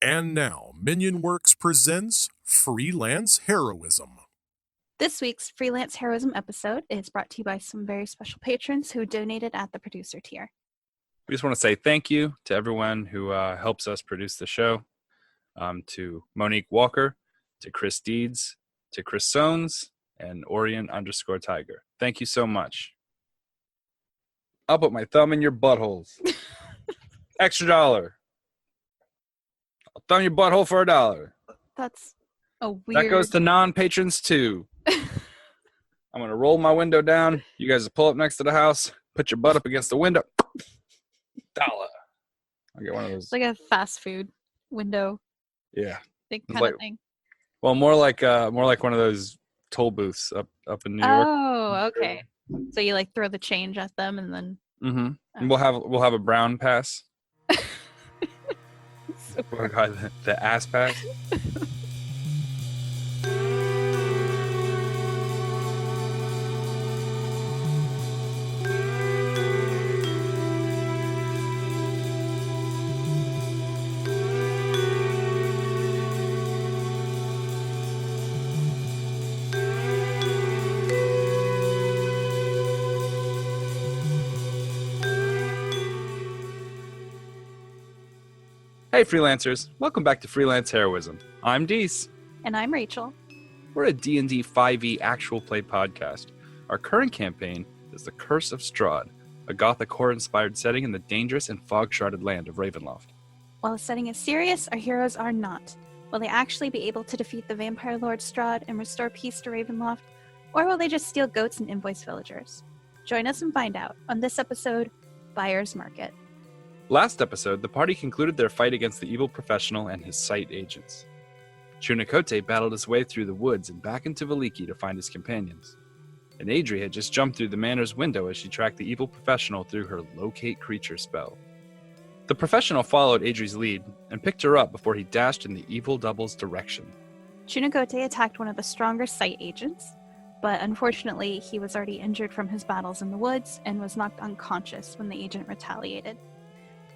And now, Minion Works presents Freelance Heroism. This week's Freelance Heroism episode is brought to you by some very special patrons who donated at the producer tier. We just want to say thank you to everyone who helps us produce the show, to Monique Walker, to Chris Deeds, to Chris Sones, and Orion_Tiger. Thank you so much. I'll put my thumb in your buttholes. Extra $1. I'll thumb your butthole for $1. That's a weird... That goes to non-patrons too. I'm going to roll my window down. You guys will pull up next to the house, put your butt up against the window. $1. I'll get one of those. It's like a fast food window. Yeah. Kind of thing. Well, more like one of those toll booths up in New York. Oh, okay. So you like throw the change at them and then. Mm-hmm. And we'll have a brown pass. So We'll call it the ass pass. Hey freelancers, welcome back to Freelance Heroism. I'm Dees. And I'm Rachel. We're a D&D 5e actual play podcast. Our current campaign is The Curse of Strahd, a gothic horror-inspired setting in the dangerous and fog-shrouded land of Ravenloft. While the setting is serious, our heroes are not. Will they actually be able to defeat the vampire lord Strahd and restore peace to Ravenloft? Or will they just steal goats and invoice villagers? Join us and find out on this episode, Buyer's Market. Last episode, the party concluded their fight against the evil professional and his site agents. Chunakote battled his way through the woods and back into Vallaki to find his companions. And Adrie had just jumped through the manor's window as she tracked the evil professional through her locate creature spell. The professional followed Adrie's lead and picked her up before he dashed in the evil double's direction. Chunakote attacked one of the stronger site agents, but unfortunately he was already injured from his battles in the woods and was knocked unconscious when the agent retaliated.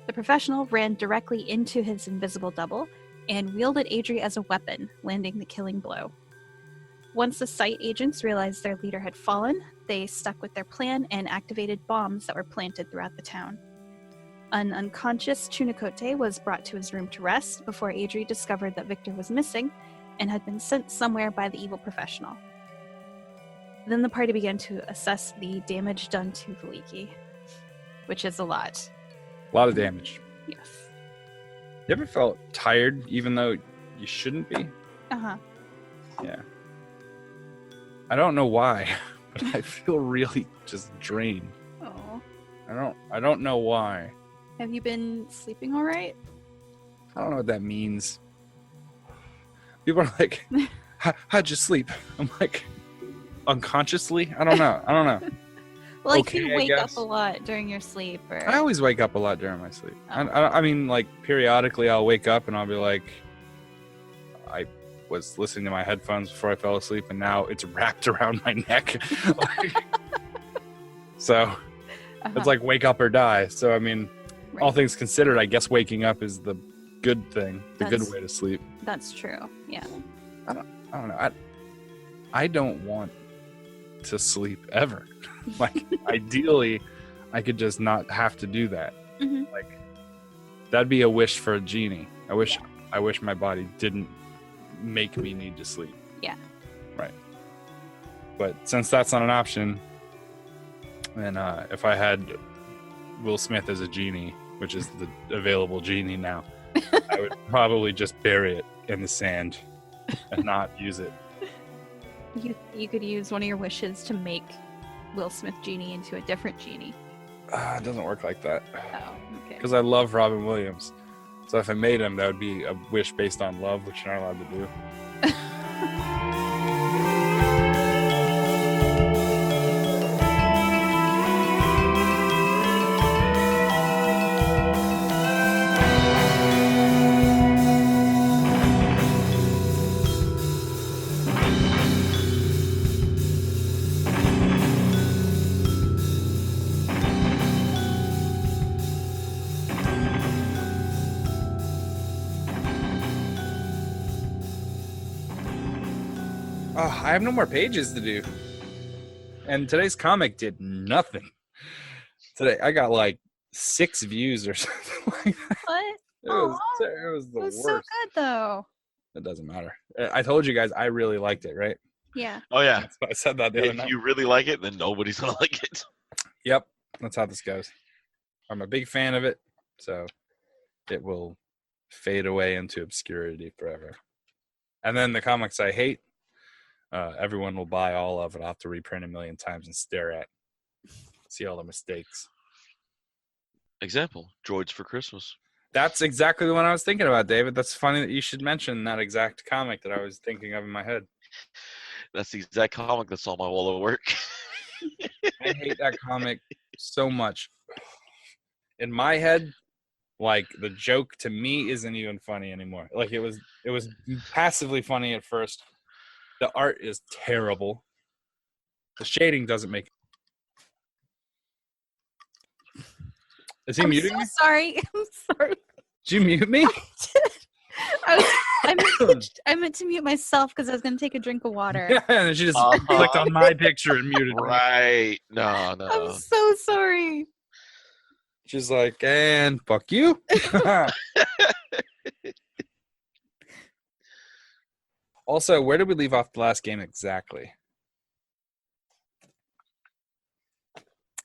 The professional ran directly into his invisible double and wielded Adrie as a weapon, landing the killing blow. Once the site agents realized their leader had fallen, they stuck with their plan and activated bombs that were planted throughout the town. An unconscious Chunakote was brought to his room to rest before Adrie discovered that Victor was missing and had been sent somewhere by the evil professional. Then the party began to assess the damage done to Vallaki, which is a lot. A lot of damage. Yes. You ever felt tired even though you shouldn't be? Uh-huh. Yeah. I don't know why, but I feel really just drained. Oh. I don't know why. Have you been sleeping all right? I don't know what that means. People are like, how'd you sleep? I'm like, unconsciously? I don't know. Well, like Okay, you I wake up guess. a lot during your sleep, or I always wake up a lot during my sleep. Oh. I mean, like, periodically I'll wake up and I'll be like, I was listening to my headphones before I fell asleep and now it's wrapped around my neck. So it's like wake up or die. So, I mean, Right. all things considered, I guess waking up is the good thing, the That's- good way to sleep. That's true. Yeah. I don't know. I don't want to sleep ever. Like, ideally, I could just not have to do that. Mm-hmm. Like, that'd be a wish for a genie. I wish my body didn't make me need to sleep. Yeah. Right. But since that's not an option, then if I had Will Smith as a genie, which is the available genie now, I would probably just bury it in the sand and not use it. You could use one of your wishes to make Will Smith genie into a different genie. It doesn't work like that. Oh, okay. Because I love Robin Williams. So if I made him, that would be a wish based on love, which you're not allowed to do. Oh, I have no more pages to do. And today's comic did nothing. Today I got like 6 views or something like that. What? It was the It was worst. so good though. It doesn't matter. I told you guys I really liked it, right? Yeah. Oh yeah. I said that the other If night. you really like it, then nobody's gonna like it. Yep, that's how this goes. I'm a big fan of it, so it will fade away into obscurity forever. And then the comics I hate, everyone will buy all of it. I'll have to reprint a million times and stare at. See all the mistakes. Example: Droids for Christmas. That's exactly the one I was thinking about, David. That's funny that you should mention that exact comic that I was thinking of in my head. That's the exact comic that's on my wall of work. I hate that comic so much. In my head, like the joke to me isn't even funny anymore. Like it was passively funny at first. The art is terrible. The shading doesn't make. Is he muting me? Sorry. I'm sorry. Did you mute me? I meant to mute myself because I was going to take a drink of water. Yeah, and she just clicked on my picture and muted me. Right? No. I'm so sorry. She's like, and fuck you. Also, where did we leave off the last game exactly?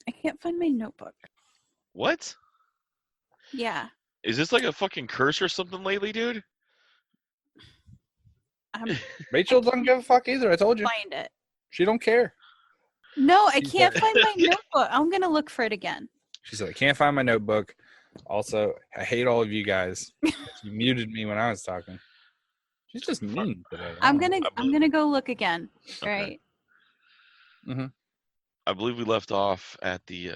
I can't find my notebook. What? Yeah. Is this like a fucking curse or something lately, dude? Rachel doesn't give a fuck either. I told you. Find it. She don't care. No, I can't find my notebook. I'm going to look for it again. She said, I can't find my notebook. Also, I hate all of you guys. You muted me when I was talking. She's just mean today. I'm gonna go look again. Okay. Right. Mm-hmm. I believe we left off at the.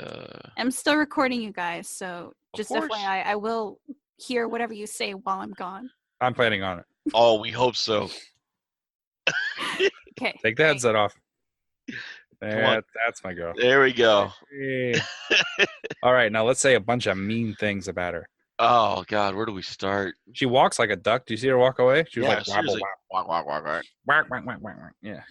I'm still recording you guys, so just course. FYI, I will hear whatever you say while I'm gone. I'm planning on it. Oh, we hope so. Okay. Take the headset off. on. That's my girl. There we go. Hey. All right, now let's say a bunch of mean things about her. Oh God, where do we start? She walks like a duck. Do you see her walk away? She was Yeah, like, wabble, seriously. Walk. whack, whack, whack, whack, whack. Yeah.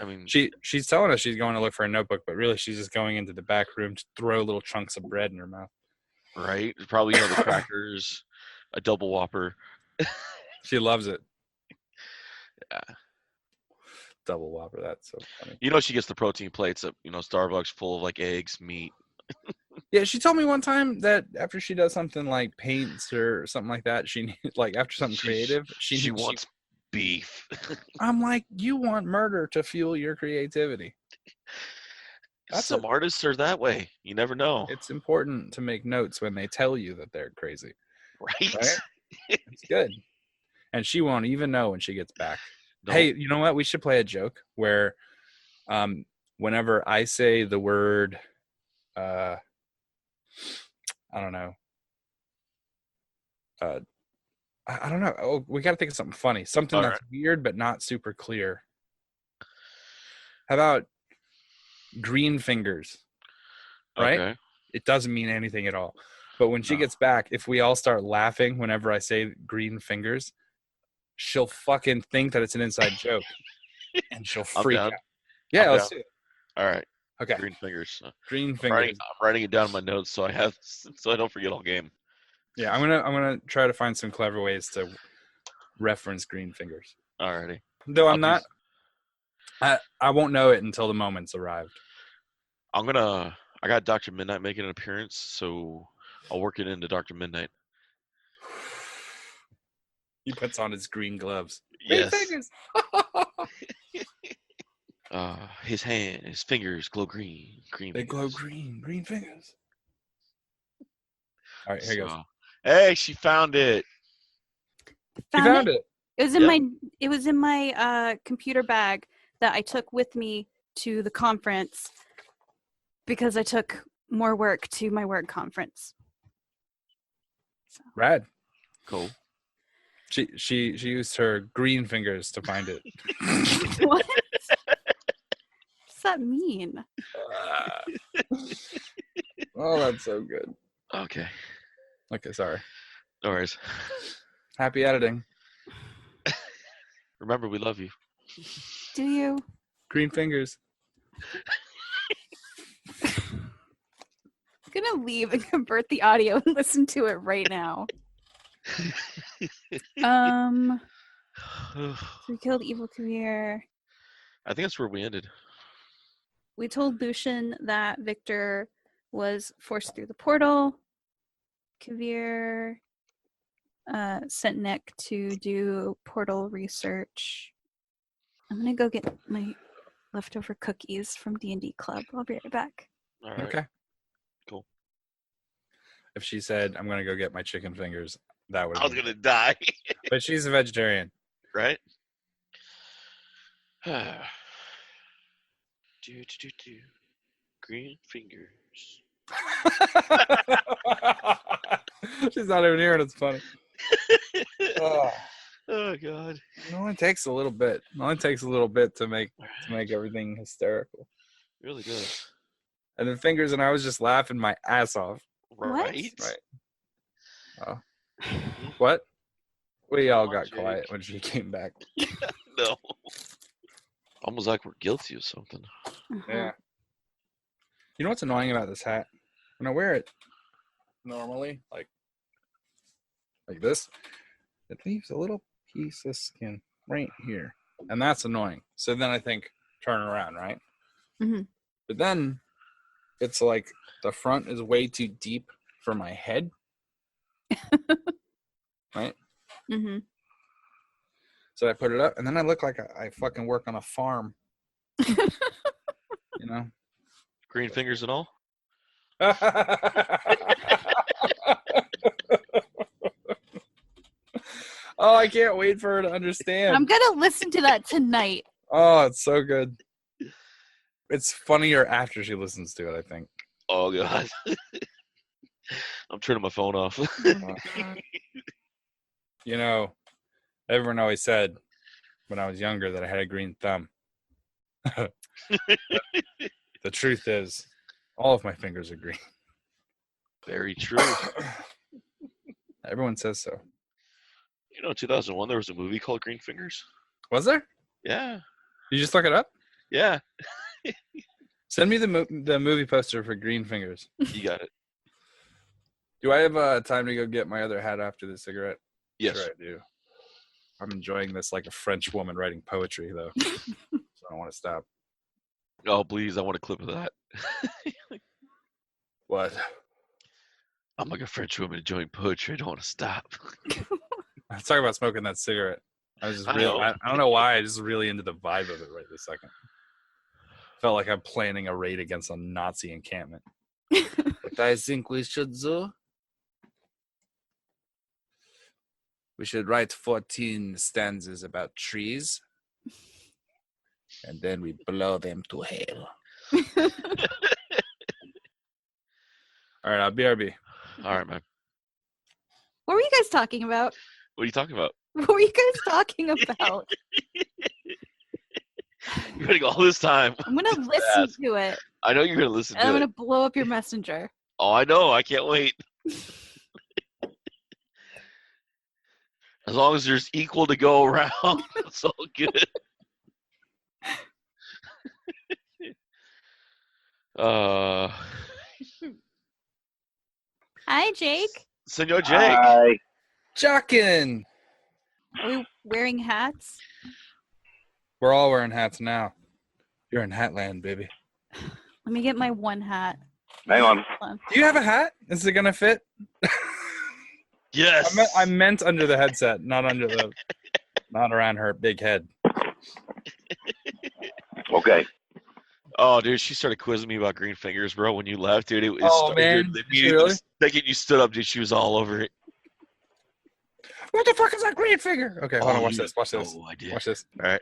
I mean, She's telling us she's going to look for a notebook, but really she's just going into the back room to throw little chunks of bread in her mouth. right? Probably the crackers, a double whopper. She loves it. Yeah. Double Whopper. That's so funny. You know she gets the protein plates at Starbucks full of like eggs, meat. Yeah, she told me one time that after she does something like paints or something like that, she like after something creative, she wants beef. I'm like, you want murder to fuel your creativity. Some artists are that way. You never know. It's important to make notes when they tell you that they're crazy. Right? It's good. And she won't even know when she gets back. Nope. Hey, you know what? We should play a joke where whenever I say the word I don't know. I don't know. Oh, we got to think of something funny. Something that's weird but not super clear. How about green fingers? Right? Okay. It doesn't mean anything at all. But when she gets back, if we all start laughing whenever I say green fingers, she'll fucking think that it's an inside joke. And she'll freak out. Yeah, let's do it. All right. Okay. Green fingers. Green fingers. I'm writing it down in my notes so I don't forget all game. Yeah, I'm gonna try to find some clever ways to reference green fingers. Alrighty. Though I'm not. I won't know it until the moment's arrived. I got Dr. Midnight making an appearance, so I'll work it into Dr. Midnight. He puts on his green gloves. Yes. Green fingers. His fingers glow green. They glow green. Green fingers. All right, here goes. Hey, she found it. She found it. It was in my computer bag that I took with me to the conference because I took more work to my work conference. So. Rad. Cool. She used her green fingers to find it. What? What's that mean? Oh, that's so good. Okay, sorry. No worries. Happy editing. Remember, we love you. Do you? Green fingers. I'm gonna leave and convert the audio and listen to it right now. So we killed Evil Kavir. I think that's where we ended. We told Lucian that Victor was forced through the portal. Kavir sent Nick to do portal research. I'm gonna go get my leftover cookies from D&D Club. I'll be right back. All right. Okay. Cool. If she said, I'm going to go get my chicken fingers, that would I was gonna die. But she's a vegetarian. Right? Green fingers. She's not even here and it's funny. Oh. Oh God. It only takes a little bit. It only takes a little bit to make everything hysterical. It really does. And the fingers, and I was just laughing my ass off. Right? Right. Oh. What? We all Come on, got Jake. quiet when she came back. No. Almost like we're guilty of something. Yeah. You know what's annoying about this hat? When I wear it normally, like this, it leaves a little piece of skin right here. And that's annoying. So then I think, turn around, right? Mm-hmm. But then it's like the front is way too deep for my head. Right? Mm-hmm. So I put it up, and then I look like I fucking work on a farm. You know? Green fingers and all? Oh, I can't wait for her to understand. I'm gonna listen to that tonight. Oh, it's so good. It's funnier after she listens to it, I think. Oh God. I'm turning my phone off. You know, everyone always said when I was younger that I had a green thumb. The truth is, all of my fingers are green. Very true. Everyone says so. You know, in 2001, there was a movie called Green Fingers. Was there? Yeah. You just look it up? Yeah. Send me the movie poster for Green Fingers. You got it. Do I have time to go get my other hat after the cigarette? Yes. Sure I do. I'm enjoying this like a French woman writing poetry, though. So I don't want to stop. Oh, please. I want a clip of that. What? I'm like a French woman enjoying poetry. I don't want to stop. I was talking about smoking that cigarette. I was just I really, know. I don't know why. I just really into the vibe of it right this second. Felt like I'm planning a raid against a Nazi encampment. What I think we should do? We should write 14 stanzas about trees. And then we blow them to hell. All right, I'll BRB. All right, man. What were you guys talking about? What are you talking about? What were you guys talking about? You're waiting all this time. I'm gonna listen to it. I know you're going to listen And to I'm it. gonna blow up your messenger. Oh, I know. I can't wait. As long as there's equal to go around, it's all good. Hi, Jake. Senor Jake. Hi. Jockin! Are we wearing hats? We're all wearing hats now. You're in Hatland, baby. Let me get my one hat. Hang on. Hold on. Do you have a hat? Is it gonna fit? Yes. I meant under the headset, not not around her big head. Okay. Oh, dude, she started quizzing me about green fingers, bro. When you left, dude, Man, dude, really? the second you stood up, dude, she was all over it. What the fuck is that green finger? Okay, hold on, watch dude, this. Watch this. Oh, I did. Watch this. All right.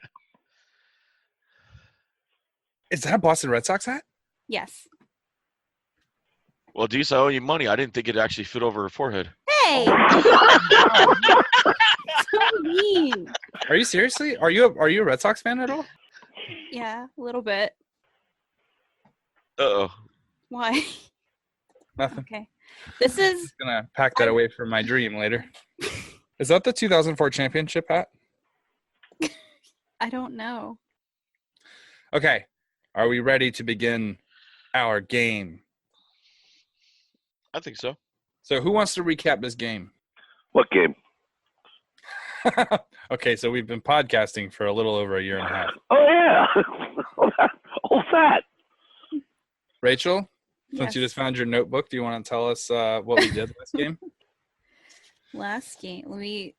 Is that a Boston Red Sox hat? Yes. Well, Deuce, I owe you money. I didn't think it actually fit over her forehead. Hey! So mean. Are you seriously? Are you a Red Sox fan at all? Yeah, a little bit. Uh-oh. Why? Nothing. Okay. This is Just gonna pack that away for my dream later. Is that the 2004 championship hat? I don't know. Okay. Are we ready to begin our game? I think so. So who wants to recap this game? What game? Okay, so we've been podcasting for a little over a year and a half. Oh, yeah. All that. Rachel, since you Yes. just found your notebook, do you want to tell us what we did last game? Last game. Let me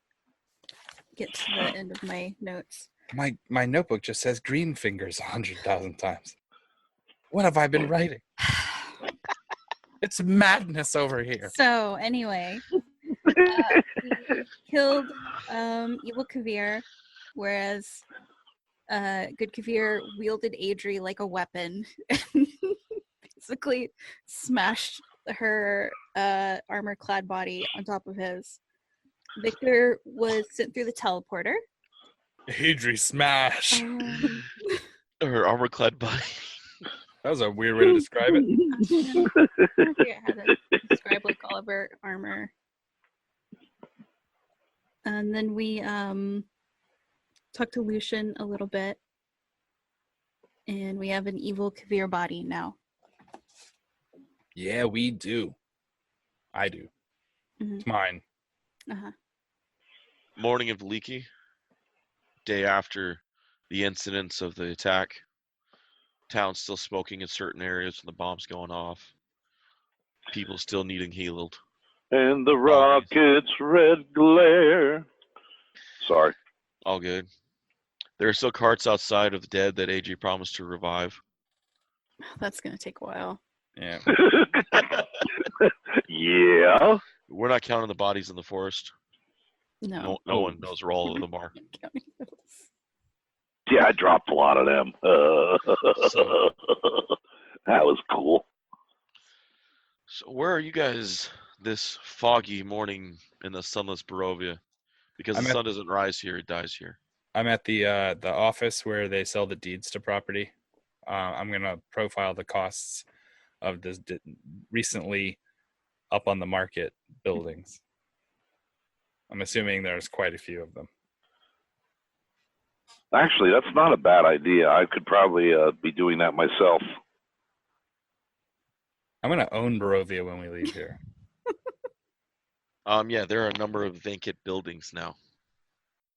get to the end of my notes. My notebook just says green fingers 100,000 times. What have I been writing? It's madness over here. So anyway, we killed evil Kavir, whereas good Kavir wielded Adrie like a weapon and basically smashed her armor-clad body on top of his. Victor was sent through the teleporter. Adrie smash. Her armor-clad body. That was a weird way to describe it. I forget how to describe like all of her armor. And then we talked to Lucian a little bit. And we have an evil Kavir body now. Yeah, we do. I do. Mhm. It's mine. Uh-huh. Morning of Vallaki. Day after the incidents of the attack. Town still smoking in certain areas and the bombs going off. People still needing healed. And the rocket's red glare. Sorry. All good. There are still carts outside of the dead that AJ promised to revive. That's going to take a while. Yeah. Yeah. We're not counting the bodies in the forest. No. No one knows where all of them are. Counting those. Yeah, I dropped a lot of them. So- That was cool. So where are you guys this foggy morning in the sunless Barovia? Because the sun doesn't rise here, it dies here. I'm at the office where they sell the deeds to property. I'm going to profile the costs of this recently up on the market buildings. I'm assuming there's quite a few of them. Actually, that's not a bad idea. I could probably be doing that myself. I'm going to own Barovia when we leave here. Yeah, there are a number of vacant buildings now.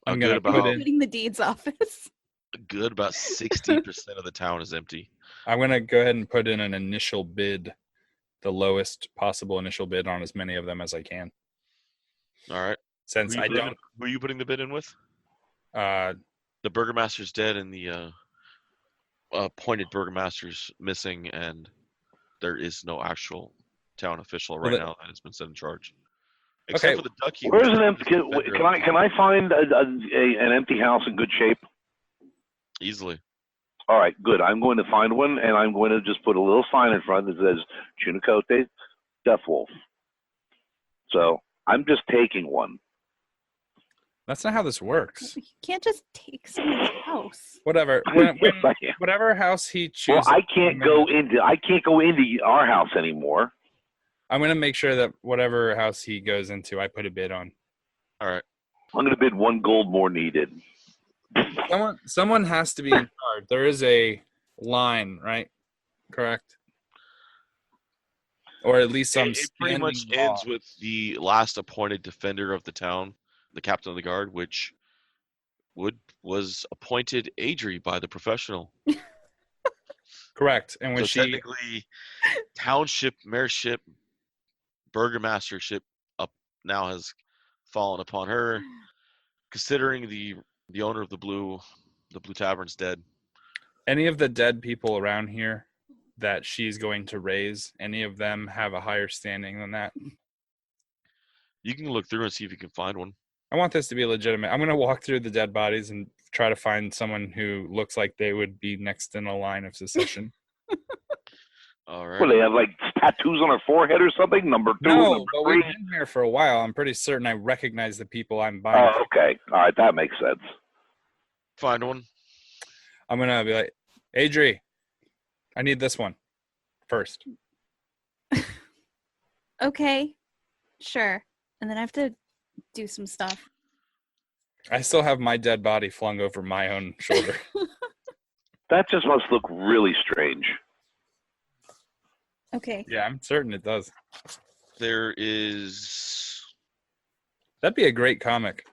I'm A gonna good put about in- Including the deeds office. a good about 60% of the town is empty. I'm going to go ahead and put in an initial bid, the lowest possible initial bid on as many of them as I can. All right. Since I don't, Who are you putting the bid in with? uh, The burgomaster's dead and the appointed burgomaster's missing, and there is no actual town official right now that has been set in charge. Except for the ducky. Where's which an is empty? the defender of the Can town. I find an empty house in good shape? Easily. All right, good. I'm going to find one, and I'm going to just put a little sign in front that says Chunakote, Death Wolf. So I'm just taking one. that's not how this works. You can't just take someone's house. Whatever. Yes, I am. Whatever house he Well, chooses. I can't go into our house anymore. I'm going to make sure that whatever house he goes into, I put a bid on. All right. I'm going to bid 1 gold more needed. Someone has to be in charge. There is a line, right? Correct? Or at least some It pretty much standing law. ends with the last appointed defender of the town, the captain of the guard, which was appointed Adrie by the professional. Correct. And when So technically, township, mayorship, burgomastership up now has fallen upon her. Considering the owner of the Blue Tavern's dead. any of the dead people around here that she's going to raise, any of them have a higher standing than that? You can look through and see if you can find one. I want this to be legitimate. I'm going to walk through the dead bodies and try to find someone who looks like they would be next in a line of succession. All right. What, they have like tattoos on their forehead or something? Number 2, No, number but 3? we've been here for a while. I'm pretty certain I recognize the people I'm buying. Oh, okay. All right, that makes sense. Find one. I'm going to be like, Adrie, I need this one first. Okay, sure. And then I have to do some stuff. I still have my dead body flung over my own shoulder. That just must look really strange. Okay. Yeah, I'm certain it does. There is. That'd be a great comic.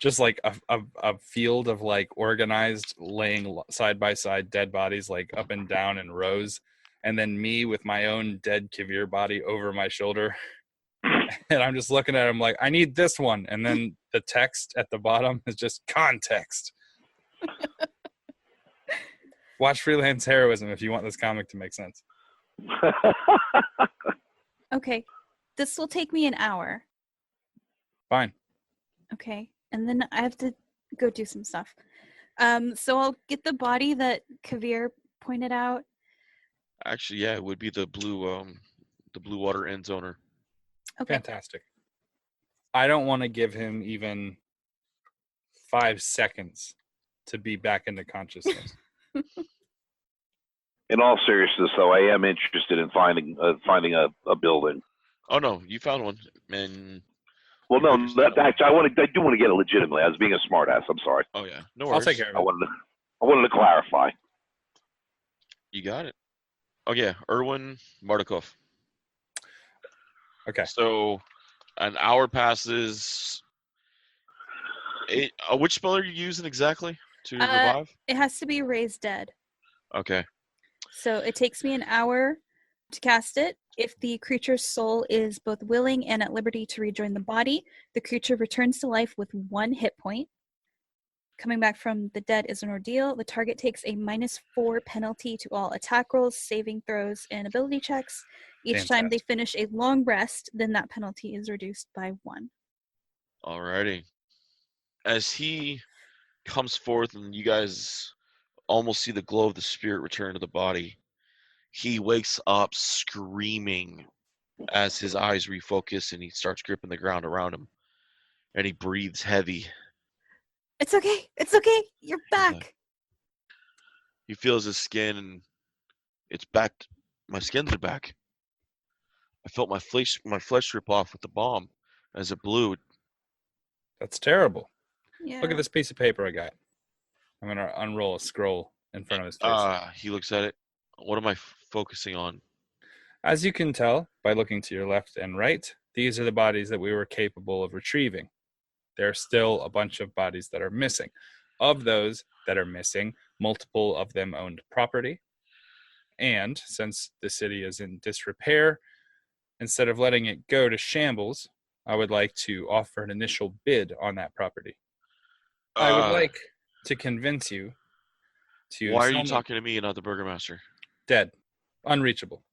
Just like a field of like organized laying side by side dead bodies like up and down in rows, and then me with my own dead Kavir body over my shoulder. And I'm just looking at him like, I need this one. And then the text at the bottom is just context. Watch Freelance Heroism if you want this comic to make sense. Okay. This will take me an hour. Fine. Okay. And then I have to go do some stuff. So I'll get the body that Kavir pointed out. Actually, yeah, it would be the blue water end zoner. Okay. Fantastic. I don't want to give him even 5 seconds to be back into consciousness. In all seriousness, though, I am interested in finding a building. Oh no, you found one, and Well, You no, put yourself that, actually, I do want to get it legitimately. I was being a smartass. I'm sorry. oh yeah, no I'll worries. take care of I it. wanted to clarify. You got it. Oh yeah, Erwin Mardukov. Okay. So, an hour passes. Which spell are you using exactly to revive? It has to be raised dead. Okay. So it takes me an hour to cast it. If the creature's soul is both willing and at liberty to rejoin the body, the creature returns to life with 1 hit point. Coming back from the dead is an ordeal. The target takes a -4 penalty to all attack rolls, saving throws, and ability checks. Each time they finish a long rest, then that penalty is reduced by 1. Alrighty. As he comes forth and you guys almost see the glow of the spirit return to the body, he wakes up screaming as his eyes refocus and he starts gripping the ground around him. And he breathes heavy. It's okay. It's okay. You're back. He feels his skin and it's back. My skins are back. I felt my flesh rip off with the bomb as it blew. That's terrible. Yeah. Look at this piece of paper I got. I'm going to unroll a scroll in front of his face. He looks at it. What am I focusing on? As you can tell by looking to your left and right, these are the bodies that we were capable of retrieving. There are still a bunch of bodies that are missing. Of those that are missing, multiple of them owned property. And since the city is in disrepair, instead of letting it go to shambles, I would like to offer an initial bid on that property. I would like to convince you to... Why are you talking to me and not the burgomaster? Dead. Unreachable.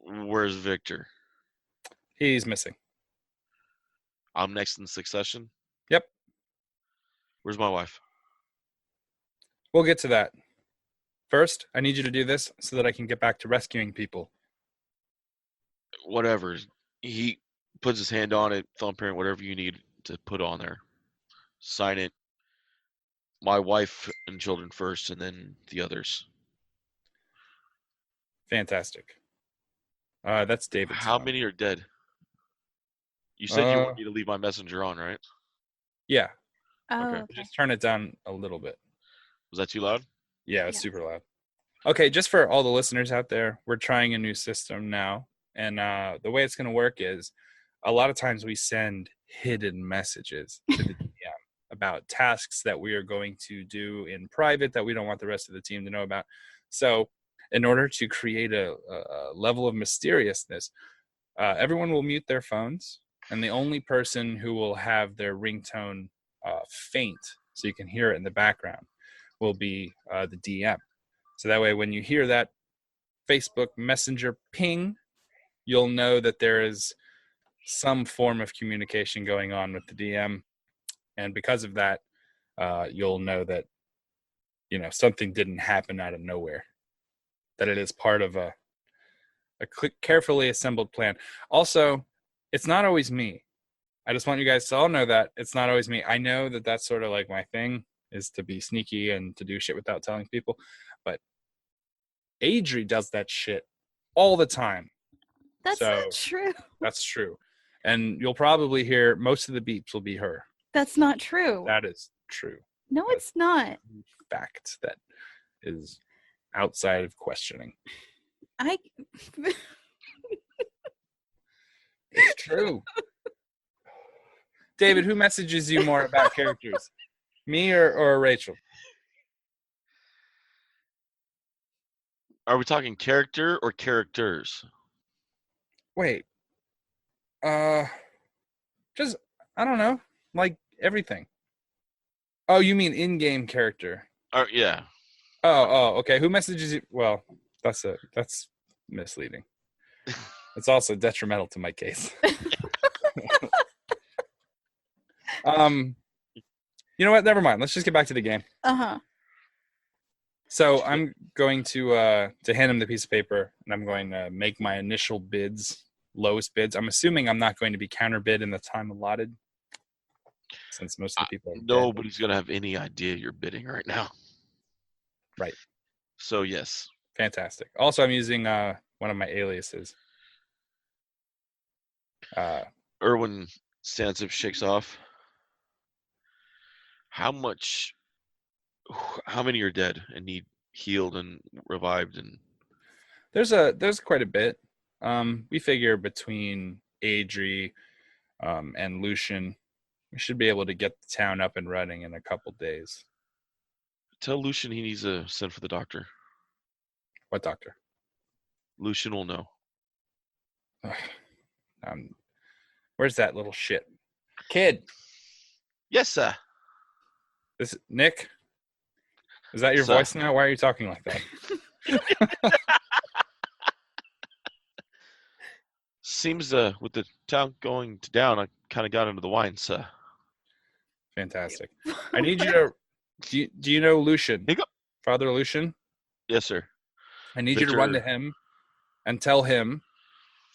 Where's Victor? He's missing. I'm next in succession? Yep. Where's my wife? We'll get to that. First, I need you to do this so that I can get back to rescuing people. Whatever. He puts his hand on it, thumbprint, whatever you need to put on there. Sign it. My wife and children first, and then the others. Fantastic. That's David's How phone. many are dead? You said you want me to leave my messenger on, right? Yeah. Oh, Okay. okay. Just turn it down a little bit. Was that too loud? Yeah, it's Yeah. super loud. Okay, just for all the listeners out there, we're trying a new system now. And the way it's going to work is a lot of times we send hidden messages to the DM about tasks that we are going to do in private that we don't want the rest of the team to know about. So in order to create a level of mysteriousness, everyone will mute their phones. And the only person who will have their ringtone faint, so you can hear it in the background, will be the DM. So that way when you hear that Facebook Messenger ping, you'll know that there is some form of communication going on with the DM. And because of that, you'll know that, something didn't happen out of nowhere, that it is part of a carefully assembled plan. Also, it's not always me. I just want you guys to all know that it's not always me. I know that that's sort of like my thing, is to be sneaky and to do shit without telling people. But Adrie does that shit all the time. That's not true. That's true. And you'll probably hear most of the beeps will be her. That's not true. That is true. No, it's not. Fact that is outside of questioning. It's true. David, who messages you more about characters? Me or Rachel? Are we talking character or characters? Wait. Just, I don't know. Like everything. Oh, you mean in-game character? Yeah. Oh, okay. Who messages you? Well, that's misleading. It's also detrimental to my case. You know what? Never mind. Let's just get back to the game. Uh-huh. So I'm going to hand him the piece of paper, and I'm going to make my initial bids, lowest bids. I'm assuming I'm not going to be counterbid in the time allotted, since most of the people are dead. Nobody's going to have any idea you're bidding right now. Right. So, yes. Fantastic. Also, I'm using one of my aliases. Erwin stands up, shakes off. How many are dead and need healed and revived? And there's quite a bit. We figure between Adrie and Lucian, we should be able to get the town up and running in a couple days. Tell Lucian he needs to send for the doctor. What doctor? Lucian will know. Where's that little shit? Kid. Yes, sir. This Nick? Is that your voice now? Why are you talking like that? Seems with the town going down, I kind of got into the wine, sir. Fantastic. I need you to. Do you know Lucian? Here you go. Father Lucian? Yes, sir. I need you to run to him and tell him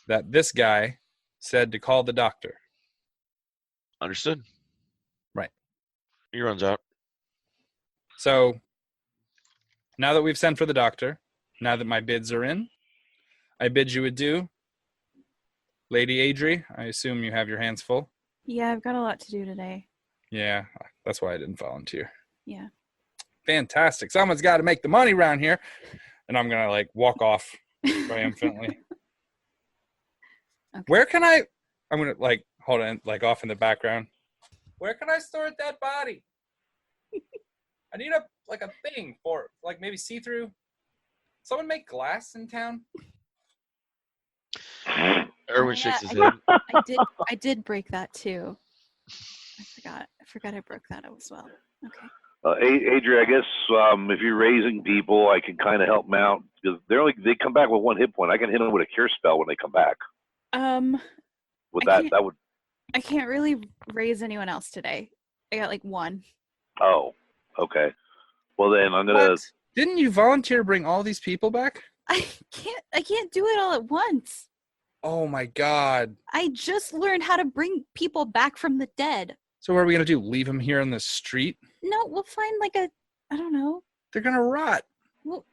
that this guy said to call the doctor. Understood. Right. He runs out. So now that we've sent for the doctor, now that my bids are in, I bid you adieu. Lady Adrie, I assume you have your hands full. Yeah, I've got a lot to do today. Yeah, that's why I didn't volunteer. Yeah. Fantastic. Someone's got to make the money around here. And I'm going to walk off triumphantly. Okay. Where can I'm going to hold on, off in the background. Where can I store a dead body? I need a thing for maybe see-through. Someone make glass in town? Erwin shakes his head. I did break that too. I forgot I broke that as well. Okay. Adria, I guess if you're raising people, I can kind of help them out because they come back with 1 hit point. I can hit them with a cure spell when they come back. I can't really raise anyone else today. I got 1. Oh, okay. Well then I'm gonna. What? Didn't you volunteer to bring all these people back? I can't do it all at once. Oh my God. I just learned how to bring people back from the dead. So what are we going to do? Leave them here on the street? No, we'll find I don't know. They're going to rot. Well,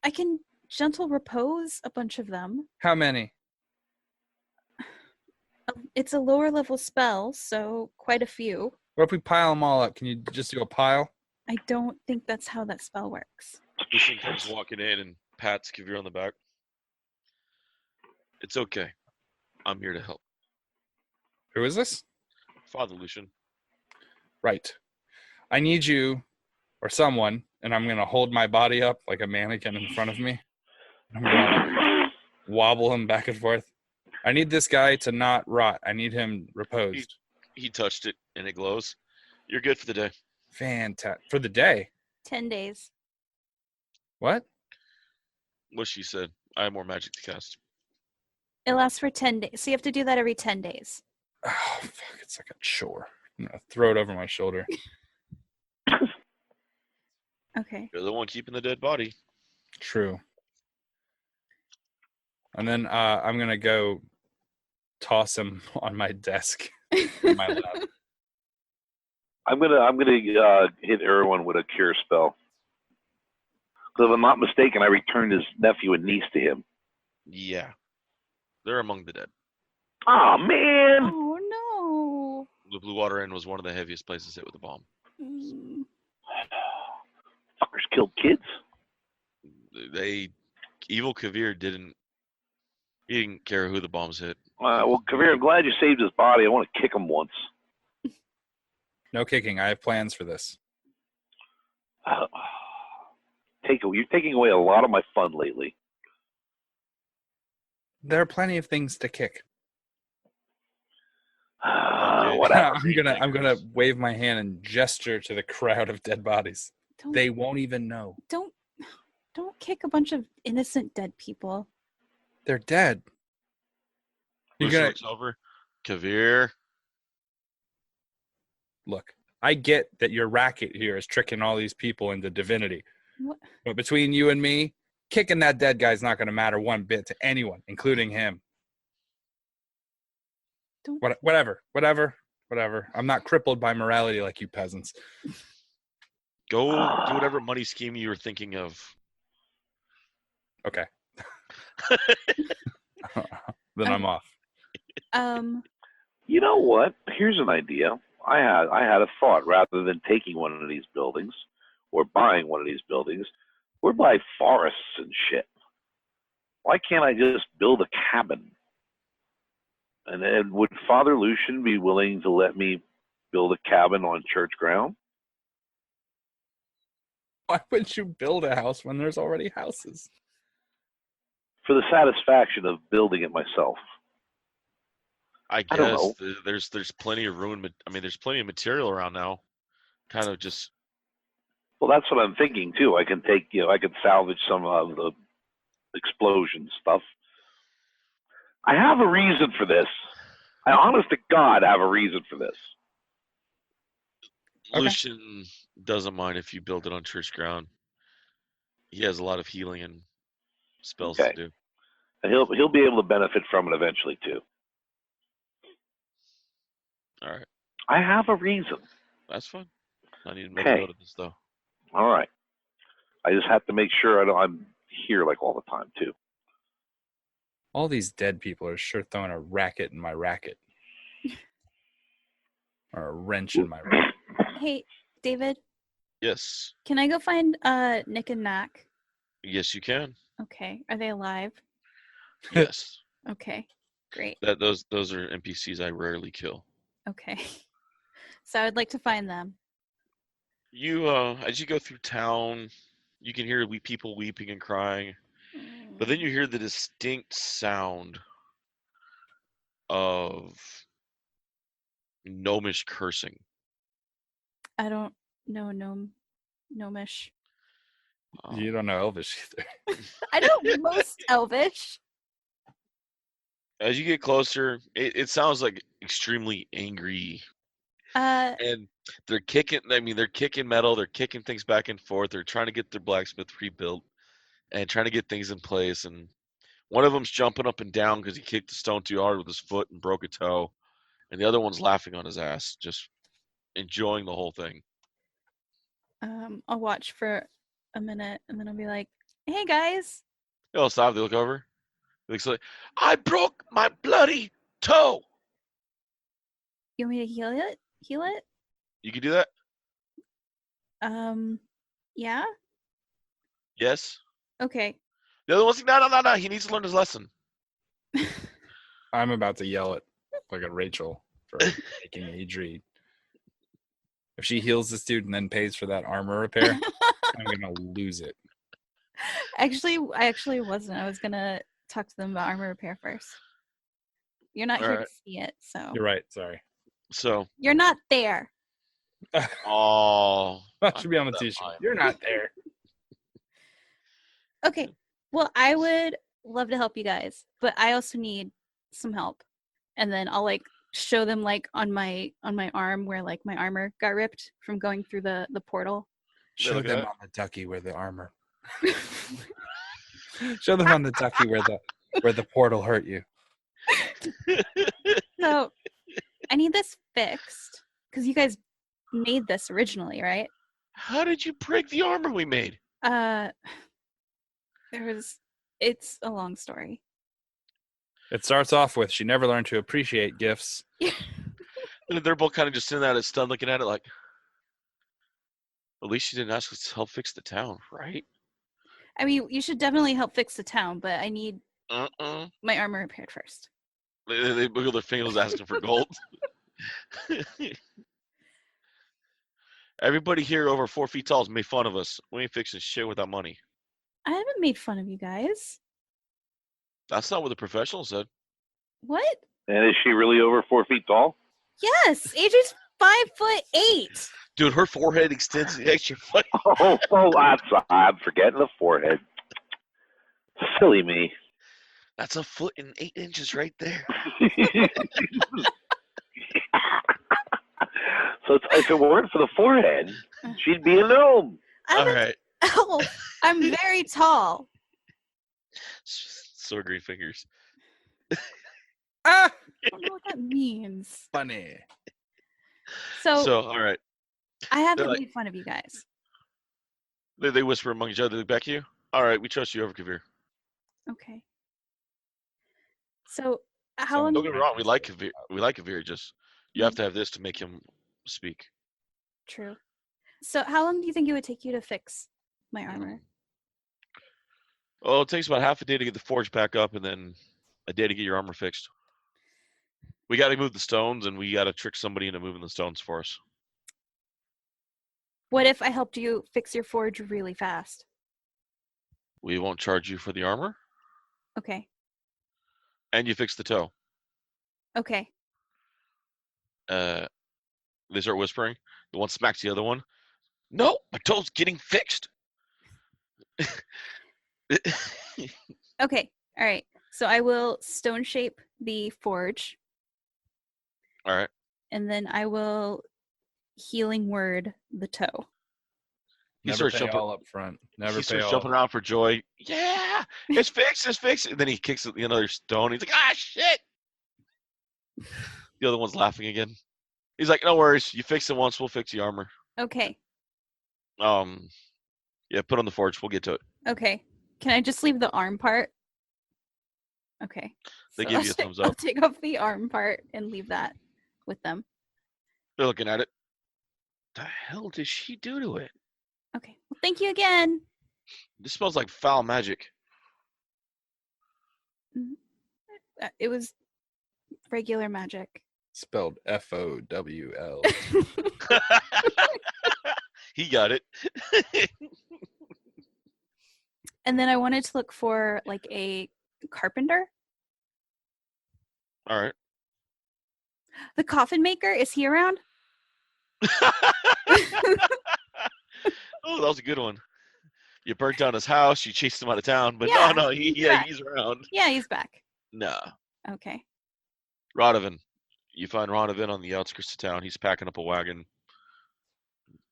I can gentle repose a bunch of them. How many? It's a lower level spell, so quite a few. What if we pile them all up? Can you just do a pile? I don't think that's how that spell works. Lucian comes walking in and pats Kavir on the back. It's okay. I'm here to help. Who is this? Father Lucian. Right. I need you or someone, and I'm going to hold my body up like a mannequin in front of me. I'm going to wobble him back and forth. I need this guy to not rot. I need him reposed. He touched it, and it glows. You're good for the day. Fantastic. For the day? 10 days. What? What she said. I have more magic to cast. It lasts for 10 days. So you have to do that every 10 days. Oh, fuck. It's like a chore. I'm going to throw it over my shoulder. Okay. You're the one keeping the dead body. True. And then I'm going to go toss him on my desk in my lab. I'm gonna hit everyone with a cure spell. Because if I'm not mistaken, I returned his nephew and niece to him. Yeah. They're among the dead. Oh man! Oh no. the Blue Water Inn was one of the heaviest places hit with a bomb. Mm, Fuckers killed kids. Evil Kavir didn't care who the bombs hit. Well, Kavir, I'm glad you saved his body. I want to kick him once. No kicking. I have plans for this. You're taking away a lot of my fun lately. There are plenty of things to kick. Whatever. I'm gonna wave my hand and gesture to the crowd of dead bodies. They won't even know. Don't kick a bunch of innocent dead people. They're dead. Lucian looks over. Kavir. Look, I get that your racket here is tricking all these people into divinity. What? But between you and me, kicking that dead guy's not going to matter one bit to anyone, including him. Whatever. I'm not crippled by morality like you peasants. Go do whatever money scheme you were thinking of. Okay. Then I'm off. You know what? Here's an idea. I had a thought. Rather than taking one of these buildings or buying one of these buildings, we're by forests and shit. Why can't I just build a cabin? And then would Father Lucian be willing to let me build a cabin on church ground? Why would you build a house when there's already houses? For the satisfaction of building it myself. I I don't guess know. there's plenty of ruin. I mean, there's plenty of material around now. Kind of just. Well, that's what I'm thinking too. I can salvage some of the explosion stuff. I have a reason for this. I honest to God have a reason for this. Okay. Lucian doesn't mind if you build it on church ground. He has a lot of healing and spells to do. And he'll be able to benefit from it eventually too. All right. I have a reason. That's fine. I need to make a note of this though. All right. I just have to make sure I'm here like all the time too. All these dead people are sure throwing a racket in my racket. Or a wrench in my racket. Hey, David, Yes. can I go find Nick and Knack? Yes, you can. Okay. Are they alive? Yes. Okay. Great. Those are NPCs I rarely kill. Okay. So I would like to find them. You as you go through town, you can hear people weeping and crying. But then you hear the distinct sound of gnomish cursing. I don't know Gnomish. You don't know Elvish either. I know most Elvish. As you get closer, it sounds like extremely angry. And they're kicking metal, they're kicking things back and forth, they're trying to get their blacksmith rebuilt and trying to get things in place. And one of them's jumping up and down because he kicked the stone too hard with his foot and broke a toe. And the other one's laughing on his ass, just enjoying the whole thing. I'll watch for a minute and then I'll be like, hey guys. They'll stop, they look over. They look like, I broke my bloody toe. You want me to heal it? You can do that? Yeah? Yes. Okay. The other one's like, no. He needs to learn his lesson. I'm about to yell at Rachel for making Adrie. If she heals this dude and then pays for that armor repair, I'm gonna lose it. I actually wasn't. I was gonna talk to them about armor repair first. You're not here to see it, so. You're right. Sorry. So. You're not there. Oh. That should be on the t-shirt. You're not there. Okay. Well, I would love to help you guys, but I also need some help. And then I'll show them on my arm where my armor got ripped from going through the portal. Show them on the ducky where the armor. Show them on the ducky where the portal hurt you. So I need this fixed because you guys made this originally, right? How did you break the armor we made? It's a long story. It starts off with she never learned to appreciate gifts. They're both kind of just sitting at it, stunned, looking at it like, at least you didn't ask us to help fix the town, right? I mean, you should definitely help fix the town, but I need Uh-uh. my armor repaired first. They wiggle their fingers asking for gold. Everybody here over 4 feet tall has made fun of us. We ain't fixing shit without money. I haven't made fun of you guys. That's not what the professional said. What? And is she really over 4 feet tall? Yes, Adrie's 5'8". Dude, her forehead extends the extra foot. I'm forgetting the forehead. Silly me. That's 1.08 right there. So if it weren't for the forehead, she'd be a gnome. All right. Elf. I'm very tall. Sword fingers. Ah! I don't know what that means. Funny. So all right. I haven't like- made fun of you guys. They whisper among each other. They back you. All right, we trust you over Kavir. Okay. So how long? Don't get me wrong. We like Kavir. We like Kavir. Just you have to have this to make him speak. True. So how long do you think it would take you to fix my armor? Oh, it takes about half a day to get the forge back up, and then a day to get your armor fixed. We got to move the stones, and we got to trick somebody into moving the stones for us. What if I helped you fix your forge really fast? We won't charge you for the armor, Okay. and you fix the toe. Okay. They start whispering. The one smacks the other one. No, my toe's getting fixed. Okay. All right. So I will stone shape the forge, All right. and then I will healing word the toe. He Never starts pay jumping. all up front. Never He pay starts all jumping up. around for joy. Yeah, it's fixed. It's fixed. And then he kicks another stone. He's like, ah, shit. The other one's laughing again. He's like, no worries. You fix it once. We'll fix the armor. Okay. Yeah, put on the forge. We'll get to it. Okay. Can I just leave the arm part? Okay. They So give you a thumbs up. I'll take off the arm part and leave that with them. They're looking at it. The hell did she do to it? Okay. Well, thank you again. This smells like foul magic. It was regular magic. Spelled FOWL. He got it. And then I wanted to look for like a carpenter. All right. The coffin maker, is he around? Oh, that was a good one. You burnt down his house. You chased him out of town, but Yeah, no, he's back. he's around. Yeah, he's back. No, Okay. Radovan. You find Radovan on the outskirts of town. He's packing up a wagon,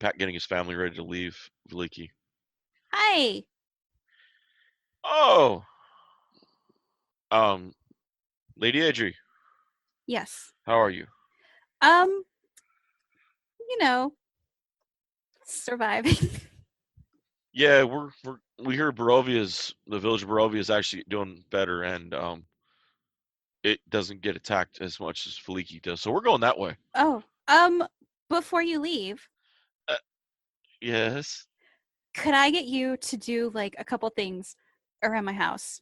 getting his family ready to leave Vallaki. Hi. Oh, Lady Adrie, Yes. how are you? You know, surviving. Yeah, we hear the village of Barovia is actually doing better, and it doesn't get attacked as much as Vallaki does. So we're going that way. Oh, before you leave, Yes. could I get you to do like a couple things around my house?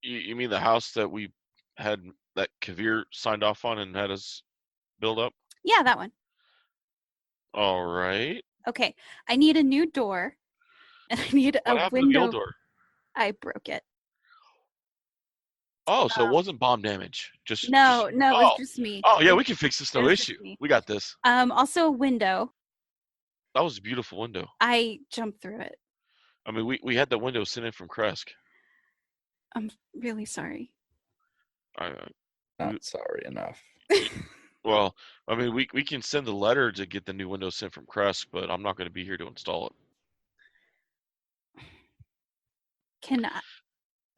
You mean the house that we had that Kavir signed off on and had us build up? Yeah, that one. All right. Okay. I need a new door, and I need What a happened to the window. old door? I broke it. Oh, so it wasn't bomb damage. No, it was oh. just me. Oh yeah, we can fix this. No was just issue. me. We got this. Also a window. That was a beautiful window. I jumped through it. I mean, we had the window sent in from Kresk. I'm really sorry. Not sorry enough. Well, I mean, we can send a letter to get the new window sent from Kresk, but I'm not going to be here to install it.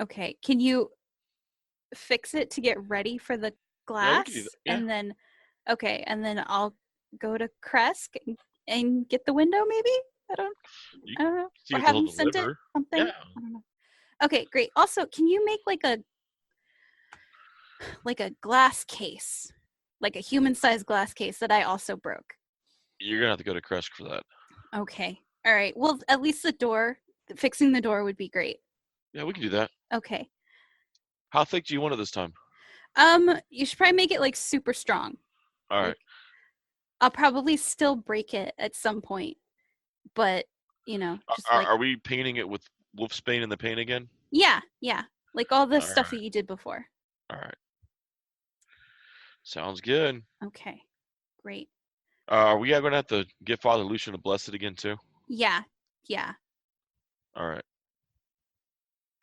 Okay, can you fix it to get ready for the glass? do that, yeah. And then I'll go to Kresk and get the window maybe? I don't know. See Or what have they'll them sent it deliver. something? Yeah. I don't know. Okay, great. Also, can you make like a like a glass case, like a human-sized glass case that I also broke. You're gonna have to go to Kresk for that. Okay. All right. Well, at least fixing the door would be great. Yeah, we can do that. Okay. How thick do you want it this time? You should probably make it like super strong. All right. Like, I'll probably still break it at some point, but just Are we painting it with wolfsbane in the paint again? yeah, like all the All stuff right. that you did before. All right. Sounds good. Okay, great. Are we going to have to get Father Lucian to bless it again too? Yeah. All right.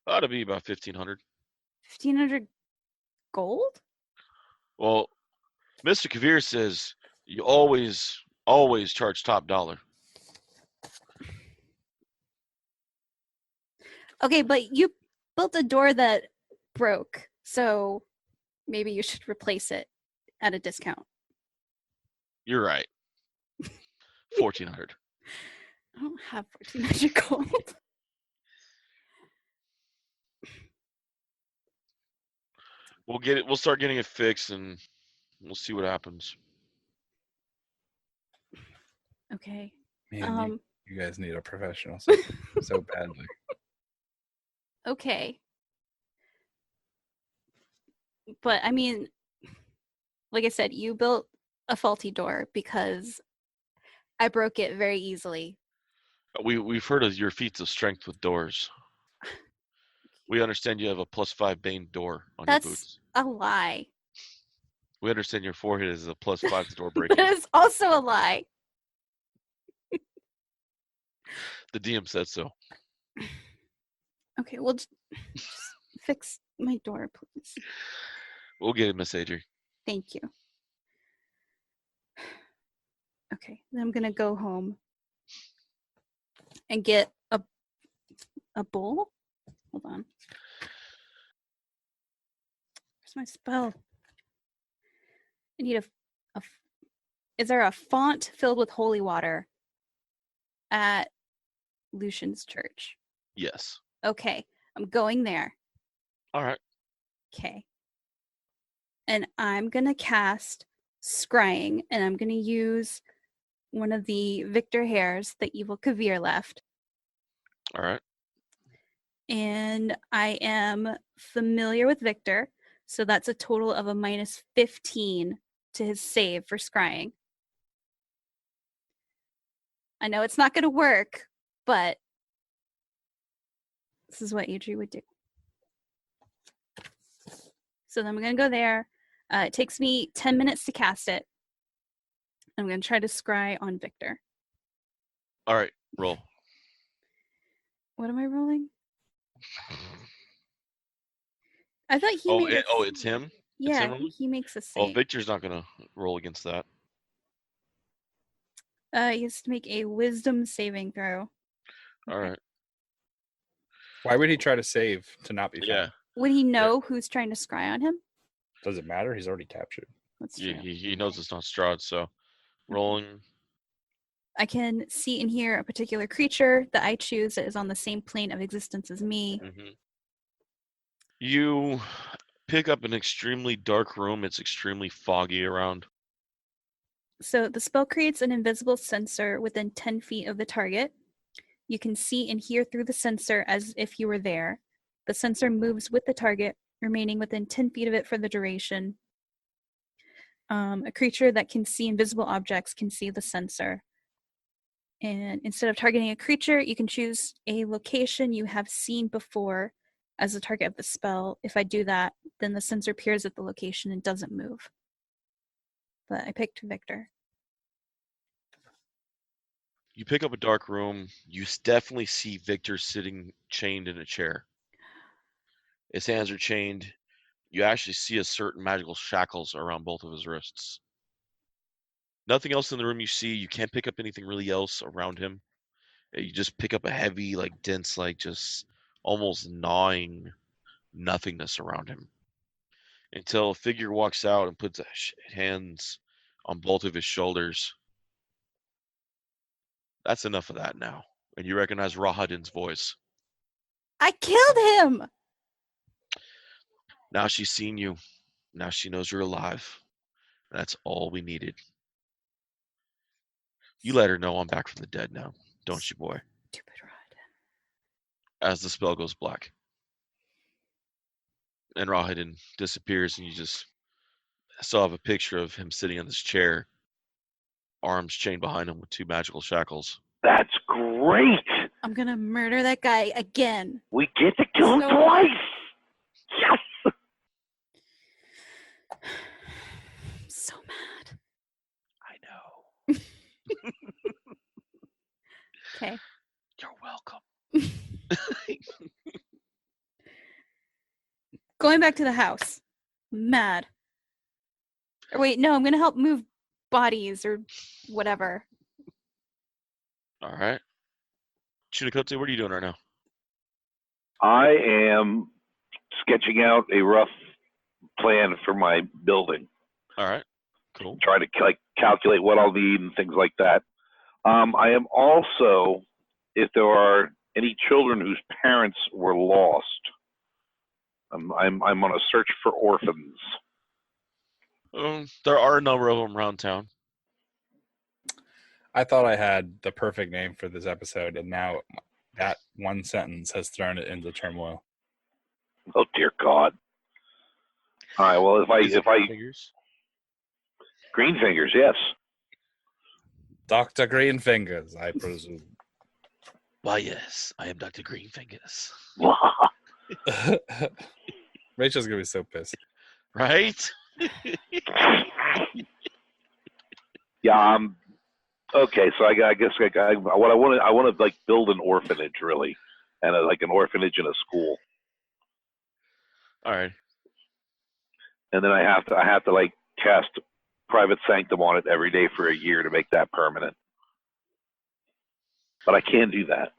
That'll be about 1,500. 1,500 gold? Well, Mr. Kavir says you always charge top dollar. Okay, but you built a door that broke, so maybe you should replace it at a discount. You're right. 1,400. I don't have 1,400 gold. We'll start getting it fixed and we'll see what happens. Okay. Man, you guys need a professional so badly. Okay. But I mean, like I said, you built a faulty door because I broke it very easily. We've heard of your feats of strength with doors. We understand you have a +5 Bane door on your boots. That's a lie. We understand your forehead is a +5 to door breaking. That is also a lie. The DM said so. Okay, well, just fix my door, please. We'll get it, Miss Adrie. Thank you. Okay, then I'm gonna go home and get a bowl. Hold on. Where's my spell? I need is there a font filled with holy water at Lucian's church? Yes. Okay, I'm going there. All right. Okay. And I'm gonna cast Scrying, and I'm gonna use one of the Victor hairs that Evil Kavir left. All right. And I am familiar with Victor, so that's a total of a -15 to his save for Scrying. I know it's not going to work, but this is what Adrie would do. So then I'm going to go there. It takes me 10 minutes to cast it. I'm going to try to scry on Victor. All right. Roll. What am I rolling? I thought he made it's him? Yeah, it's him he makes a save. Oh, Victor's not going to roll against that. He has to make a wisdom saving throw. All right. Why would he try to save to not be found? Yeah. Would he know who's trying to scry on him? Does it matter? He's already captured. That's true. He knows it's not Strahd, so rolling. I can see and hear a particular creature that I choose that is on the same plane of existence as me. Mm-hmm. You pick up an extremely dark room. It's extremely foggy around. So the spell creates an invisible sensor within 10 feet of the target. You can see and hear through the sensor as if you were there. The sensor moves with the target, remaining within 10 feet of it for the duration. A creature that can see invisible objects can see the sensor. And instead of targeting a creature, you can choose a location you have seen before as the target of the spell. If I do that, then the sensor appears at the location and doesn't move. But I picked Victor. You pick up a dark room. You definitely see Victor sitting chained in a chair. His hands are chained. You actually see a certain magical shackles around both of his wrists. Nothing else in the room you see. You can't pick up anything really else around him. You just pick up a heavy, dense, just almost gnawing nothingness around him. Until a figure walks out and puts hands on both of his shoulders. That's enough of that now. And you recognize Rahadin's voice. I killed him! Now she's seen you. Now she knows you're alive. That's all we needed. You let her know I'm back from the dead now, don't you, boy? Stupid Rod. As the spell goes black. And Rahadin disappears, and you just still have a picture of him sitting in this chair, arms chained behind him with 2 magical shackles. That's great. I'm gonna murder that guy again. We get to kill him So- twice. Yes. I'm so mad. I know. Okay. You're welcome. Going back to the house. Mad. Or wait, no, I'm gonna help move bodies or whatever. All right. Chunakote, what are you doing right now? I am sketching out a rough plan for my building. All right. Cool. Trying to calculate what I'll need and things like that. I am also, if there are any children whose parents were lost, I'm on a search for orphans. There are a number of them around town. I thought I had the perfect name for this episode, and now that one sentence has thrown it into turmoil. Oh dear God! All right. Well, if I Figures? green fingers, yes. Dr. Greenfingers, I presume. Why, yes, I am Dr. Greenfingers. Rachel's gonna be so pissed. Right? Yeah. Okay. So I guess what I want to build an orphanage really, and an orphanage and a school. All right. And then I have to cast private sanctum on it every day for a year to make that permanent. But I can't do that.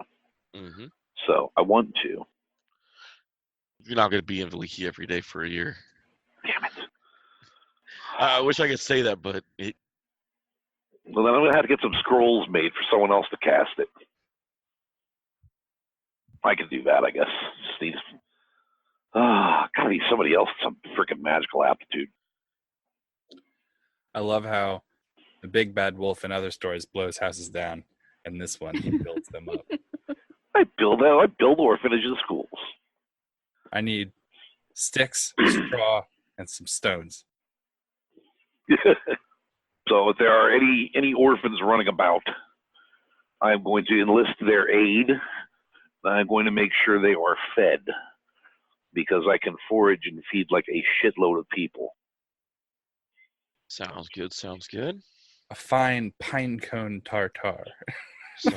Mm-hmm. So I want to. You're not going to be in Vallaki every day for a year. Damn it. I wish I could say that, but it. Well, then I'm going to have to get some scrolls made for someone else to cast it. I can do that, I guess. Just need. Gotta be somebody else with some freaking magical aptitude. I love how the big bad wolf in other stories blows houses down, and this one he builds them up. I build orphanages and schools. I need sticks, straw, and some stones. So if there are any orphans running about, I'm going to enlist their aid. I'm going to make sure they are fed, because I can forage and feed like a shitload of people. Sounds good. Sounds good. A fine pine cone tartare. So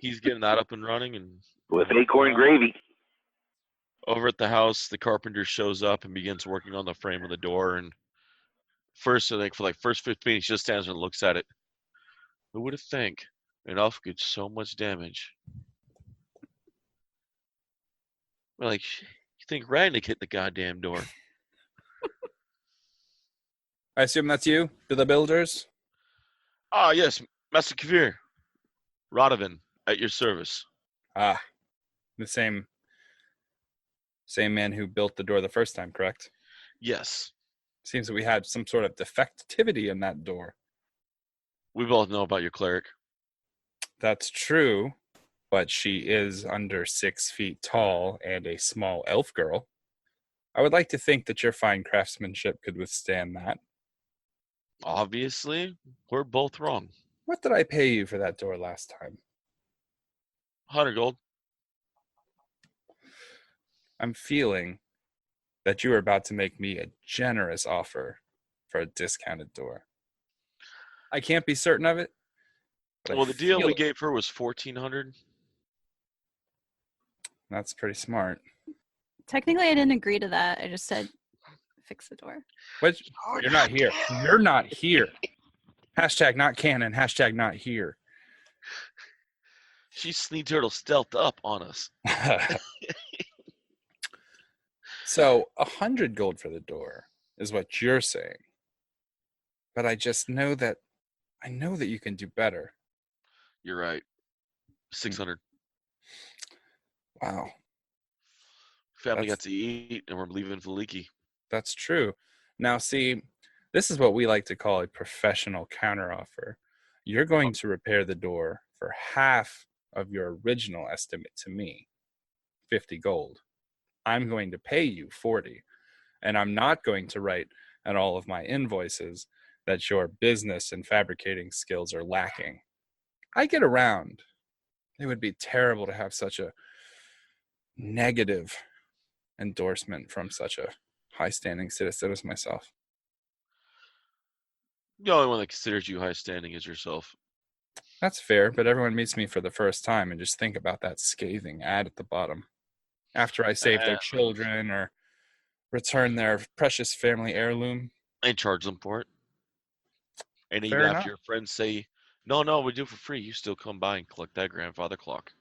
he's getting that up and running, and With acorn gravy. over at the house, the carpenter shows up and begins working on the frame of the door. And first, I think for first 15 minutes, he just stands there and looks at it. Who would have think an elf could so much damage? We're like, you think Ragnick hit the goddamn door? I assume that's you, to the builders? Ah, yes, Master Kavir. Radovan, at your service. Ah, the same man who built the door the first time, correct? Yes, Seems that we had some sort of defectivity in that door. we both know about your cleric. That's true, but she is under 6 feet tall and a small elf girl. I would like to think that your fine craftsmanship could withstand that. Obviously, we're both wrong. What did I pay you for that door last time? 100 gold. I'm feeling that you are about to make me a generous offer for a discounted door. I can't be certain of it. but I Well, the deal feel we it. gave her was 1,400. That's pretty smart. Technically, I didn't agree to that. I just said fix the door. What? You're not here. You're not here. Hashtag not canon. Hashtag not here. She Sneed Turtle stealthed up on us. So 100 gold for the door is what you're saying. But I just know that you can do better. You're right. 600. Wow, Family That's- got to eat, and we're leaving Vallaki. that's true. Now, see, this is what we like to call a professional counteroffer. You're going to repair the door for half of your original estimate to me, 50 gold. I'm going to pay you 40, and I'm not going to write on all of my invoices that your business and fabricating skills are lacking. I get around. It would be terrible to have such a negative endorsement from such a high-standing citizen as myself. The only one that considers you high standing is yourself. That's fair, but everyone meets me for the first time, and just think about that scathing ad at the bottom. After I save their children or return their precious family heirloom. And charge them for it. And Fair even enough. after your friends say, no, we do it for free, you still come by and collect that grandfather clock.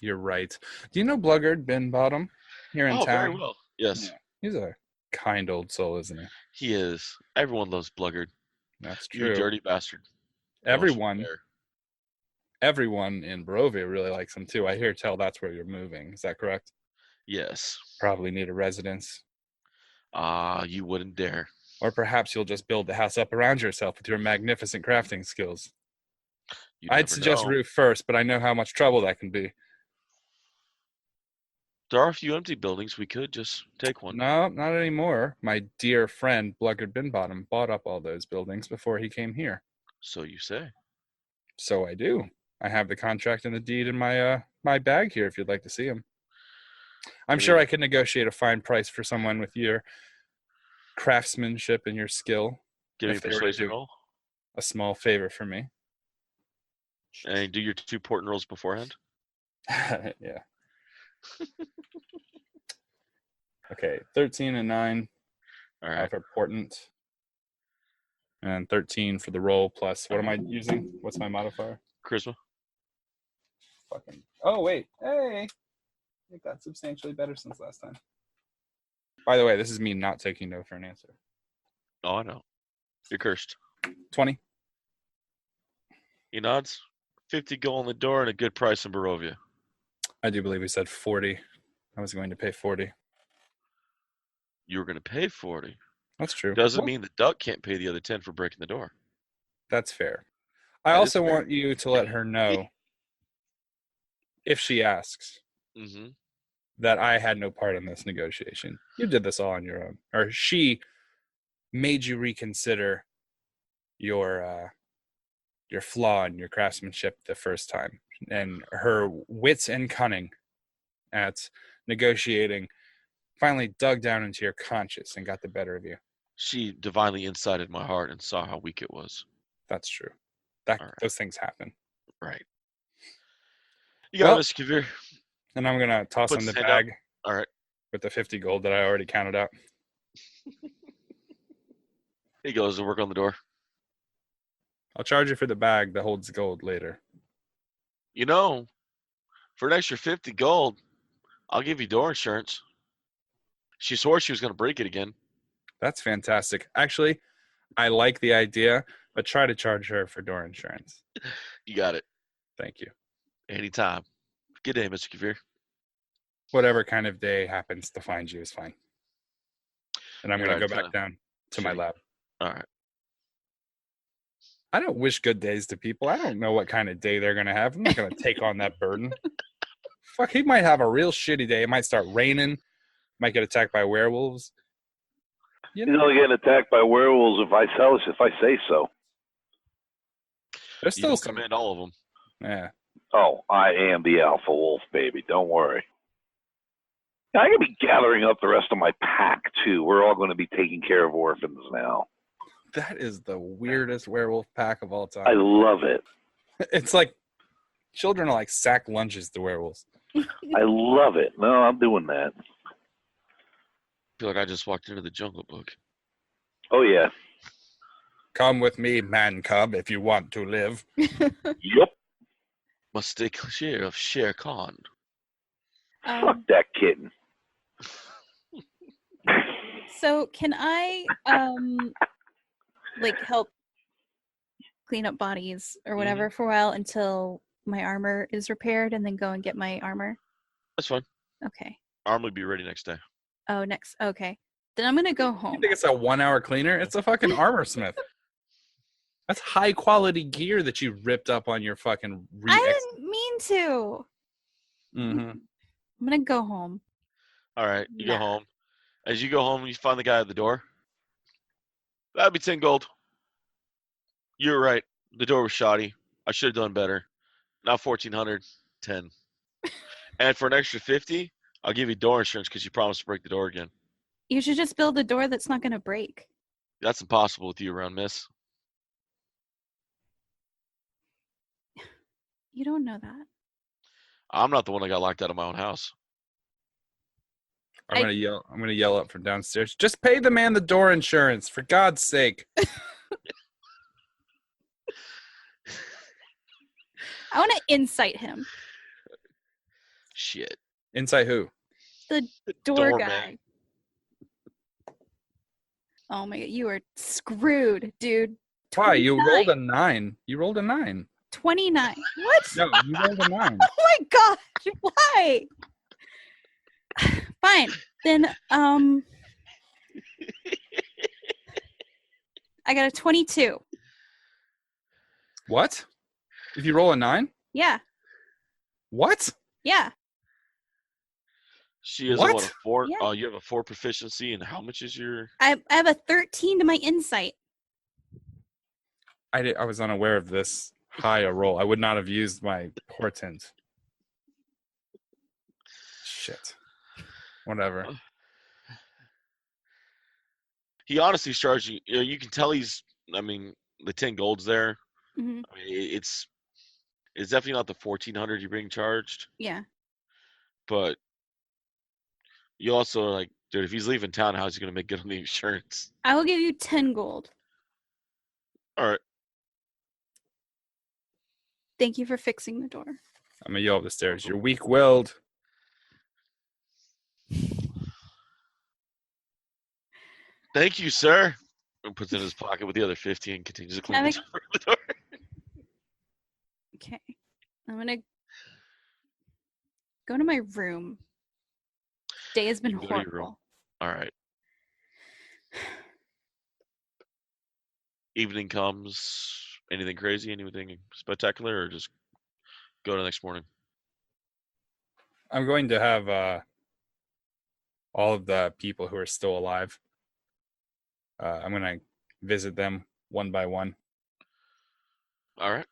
You're right. Do you know Bluggard Binbottom here in town? Very well. Yes. Yeah. He's a kind old soul, isn't he? He is. Everyone loves Bluggard. That's true. You dirty bastard. Everyone in Barovia really likes him too. I hear tell that's where you're moving. Is that correct? Yes. Probably need a residence. You wouldn't dare. Or perhaps you'll just build the house up around yourself with your magnificent crafting skills. I'd suggest roof first, but I know how much trouble that can be. There are a few empty buildings. We could just take one. No, not anymore. My dear friend Bluggard Binbottom bought up all those buildings before he came here. So you say. So I do. I have the contract and the deed in my my bag here if you'd like to see them. I'm sure I could negotiate a fine price for someone with your craftsmanship and your skill. Give me a persuasion roll. A small favor for me. And do your 2 port rolls beforehand. Yeah. Okay, 13 and 9. All right. For portent. And 13 for the roll plus. What am I using? What's my modifier? Charisma. Fucking. Oh, wait. Hey. I think that's substantially better since last time. By the way, this is me not taking no for an answer. Oh, I know. You're cursed. 20. He nods. 50 gold on the door and a good price in Barovia. I do believe we said 40. I was going to pay 40. You were going to pay 40. That's true. Doesn't mean the duck can't pay the other 10 for breaking the door. That's fair. I also want you to let her know, if she asks, that I had no part in this negotiation. You did this all on your own. Or she made you reconsider your flaw in your craftsmanship the first time. And her wits and cunning at negotiating finally dug down into your conscience and got the better of you. She divinely incited my heart and saw how weak it was. That's true. Those things happen. Right. You got Mr. Kavir. And I'm going to toss in the bag. All right. With the 50 gold that I already counted out. He goes to work on the door. I'll charge you for the bag that holds gold later. You know, for an extra 50 gold, I'll give you door insurance. She swore she was going to break it again. That's fantastic. Actually, I like the idea, but try to charge her for door insurance. You got it. Thank you. Anytime. Good day, Mr. Kavir. Whatever kind of day happens to find you is fine. And I'm going to go back down to my lab. All right. I don't wish good days to people. I don't know what kind of day they're going to have. I'm not going to take on that burden. Fuck, he might have a real shitty day. It might start raining. Might get attacked by werewolves. He's only getting attacked by werewolves if I say so. There's still some. Command all of them. Yeah. Oh, I am the alpha wolf, baby. Don't worry. I'm going to be gathering up the rest of my pack, too. We're all going to be taking care of orphans now. That is the weirdest werewolf pack of all time. I love it. It's like children are like sack lunches to werewolves. I love it. No, I'm doing that. I feel like I just walked into the Jungle Book. Oh, yeah. Come with me, man cub, if you want to live. Yep. Must stay clear of Shere Khan. Fuck that kitten. So can I help clean up bodies or whatever for a while until my armor is repaired and then go and get my armor? That's fine. Okay. Armor will be ready next day. Oh, okay. Then I'm gonna go You home. think it's a 1 hour cleaner? It's a fucking armor smith. That's high quality gear that you ripped up on your fucking I didn't mean to. Mm-hmm. I'm gonna go home. All right, you Nah. go home. As you go home, you find the guy at the door. That'd be 10 gold. You're right. The door was shoddy. I should have done better. Now 1,400, 10. And for an extra 50, I'll give you door insurance because you promised to break the door again. You should just build a door that's not gonna break. That's impossible with you around, miss. You don't know that. I'm not the one that got locked out of my own house. I'm gonna yell up from downstairs. Just pay the man the door insurance, for God's sake. I want to incite him. Shit. Insight who? The door doorman. guy. Oh my god, you are screwed, dude. Why? You 29. rolled a 9. You rolled a 9. 29. What? No, you rolled a 9. Oh my gosh, why? Fine. Then I got a 22. What? If you roll a 9? Yeah. What? Yeah. She is What? what, a 4? Yeah. Oh, you have a 4 proficiency, and how much is your... I have a 13 to my insight. I was unaware of this high a roll. I would not have used my portent. Shit. Whatever. He honestly charged you. You can tell he's... I mean, the 10 gold's there. Hmm. I mean, it's definitely not the 1,400 you're being charged, Yeah. but you also like, dude, if he's leaving town, how's he gonna make good on the insurance? I will give you 10 gold. All right, Thank you for fixing the door. I'm gonna yell up the stairs. You're weak-willed. thank you, sir. And puts it in his pocket with the other 50 and continues to Have clean a- the door. Okay. I'm gonna go to my room. Day has been You go to your room. horrible. All right. Evening comes. Anything crazy? Anything spectacular, or just go to the next morning? I'm going to have all of the people who are still alive. I'm going to visit them one by one All right.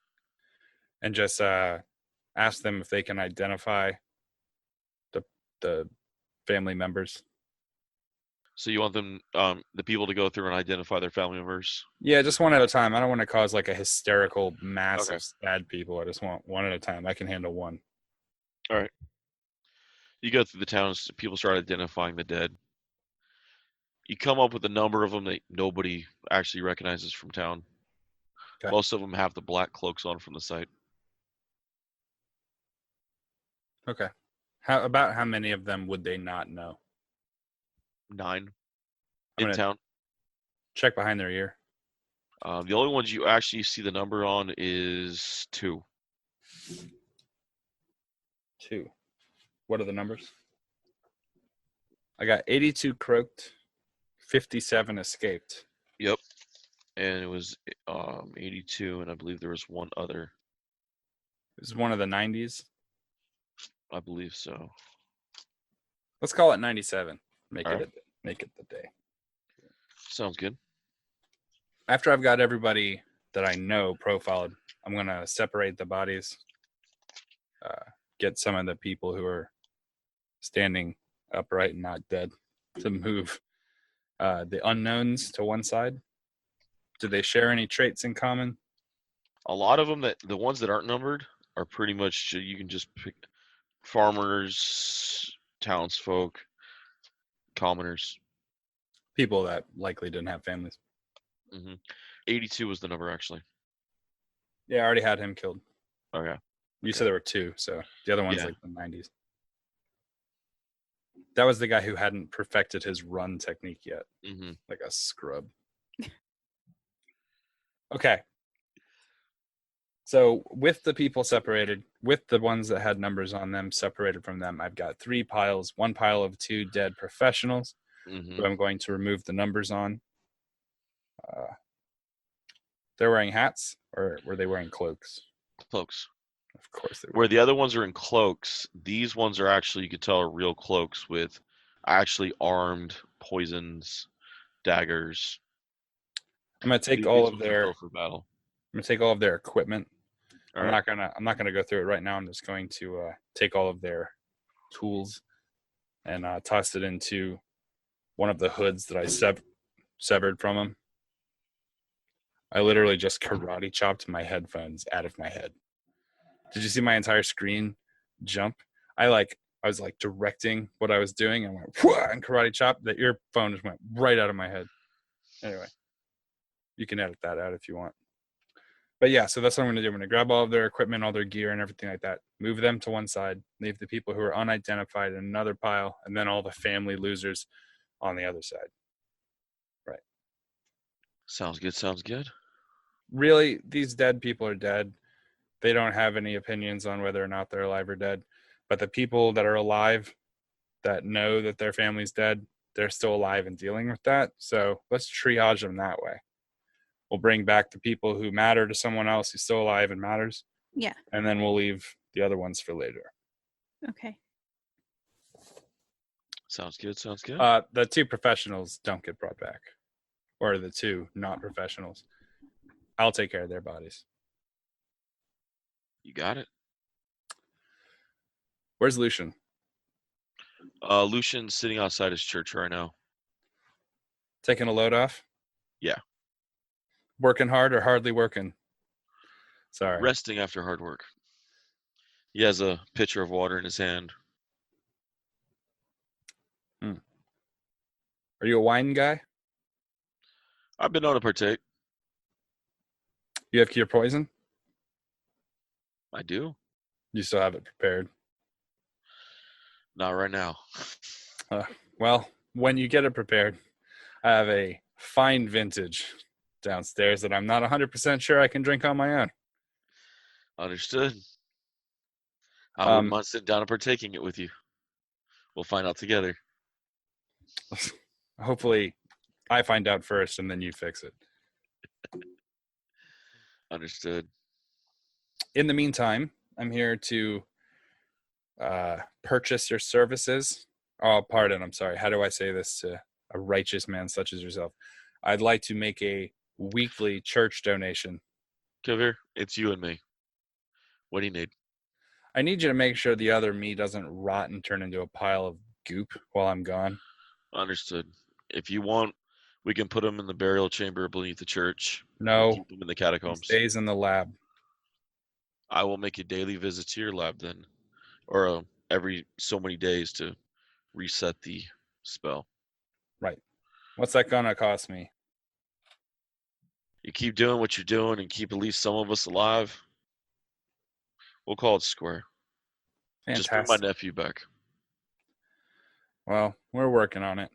and just ask them if they can identify the family members. So you want them, the people, to go through and identify their family members? Yeah, just one at a time. I don't want to cause like a hysterical mass Okay. of sad people. I just want one at a time. I can handle one. You go through the towns, people start identifying the dead. You come up with a number of them that nobody actually recognizes from town. Okay. Most of them have the black cloaks on from the site. Okay. How many of them would they not know? 9 I'm in gonna- town. Check behind their ear. The only ones you actually see the number on is 2. 2. What are the numbers? I got 82 croaked, 57 escaped. Yep. And it was 82, and I believe there was one other. This is one of the 90s. I believe so. Let's call it 97. Make All it the day. Sounds good. After I've got everybody that I know profiled, I'm gonna separate the bodies. Get some of the people who are standing upright and not dead to move the unknowns to one side. Do they share any traits in common? A lot of them, the ones that aren't numbered, are pretty much, you can just pick farmers, townsfolk, commoners. People that likely didn't have families. 82 was the number, actually. Yeah, I already had him killed. Okay. You said there were 2, so the other one's Yeah. like the 90s. That was the guy who hadn't perfected his run technique yet. Mm-hmm. Like a scrub. Okay. So with the people separated, with the ones that had numbers on them separated from them, I've got 3 piles. One pile of 2 dead professionals, Mm-hmm. who I'm going to remove the numbers on. They're wearing hats, or were they wearing cloaks? Cloaks. Of course they were. Where the other ones are in cloaks, these ones are actually, you could tell, are real cloaks with actually armed poisons, daggers. I'm gonna take These all ones of are their. built for battle. I'm gonna take all of their equipment. All I'm right. not gonna go through it right now. I'm just going to take all of their tools and toss it into one of the hoods that I severed from them. I literally just karate chopped my headphones out of my head. Did you see my entire screen jump? I was like directing what I was doing and went Whoa! And karate chop. The earphone just went right out of my head. Anyway, you can edit that out if you want. But yeah, so that's what I'm going to do. I'm going to grab all of their equipment, all their gear, and everything like that. Move them to one side. Leave the people who are unidentified in another pile, and then all the family losers on the other side. Right. Sounds good. Sounds good. Really, these dead people are dead. They don't have any opinions on whether or not they're alive or dead. But the people that are alive that know that their family's dead, they're still alive and dealing with that. So let's triage them that way. We'll bring back the people who matter to someone else who's still alive and matters. Yeah. And then we'll leave the other ones for later. Okay. Sounds good. Sounds good. The two professionals don't get brought back. Or the two not professionals. I'll take care of their bodies. You got it. Where's Lucian? Lucian's sitting outside his church right now. Taking a load off? Yeah. Working hard or hardly working? Sorry. Resting after hard work. He has a pitcher of water in his hand. Are you a wine guy? I've been known to partake. You have cure poison? I do. You still have it prepared. Not right now. Well, when you get it prepared, I have a fine vintage downstairs that I'm not 100% sure I can drink on my own. Understood. I wouldn't mind sitting down and partaking it with you. We'll find out together. Hopefully, I find out first and then you fix it. Understood. In the meantime, I'm here to purchase your services. Oh, pardon. I'm sorry. How do I say this to a righteous man such as yourself? I'd like to make a weekly church donation. Come here. It's you and me. What do you need? I need you to make sure the other me doesn't rot and turn into a pile of goop while I'm gone. Understood. If you want, we can put him in the burial chamber beneath the church. No. Keep him in the He catacombs. stays in the lab. I will make a daily visit to your lab then. Or every so many days to reset the spell. Right. What's that gonna cost me? You keep doing what you're doing and keep at least some of us alive. We'll call it square. Fantastic. Just bring my nephew back. Well, we're working on it.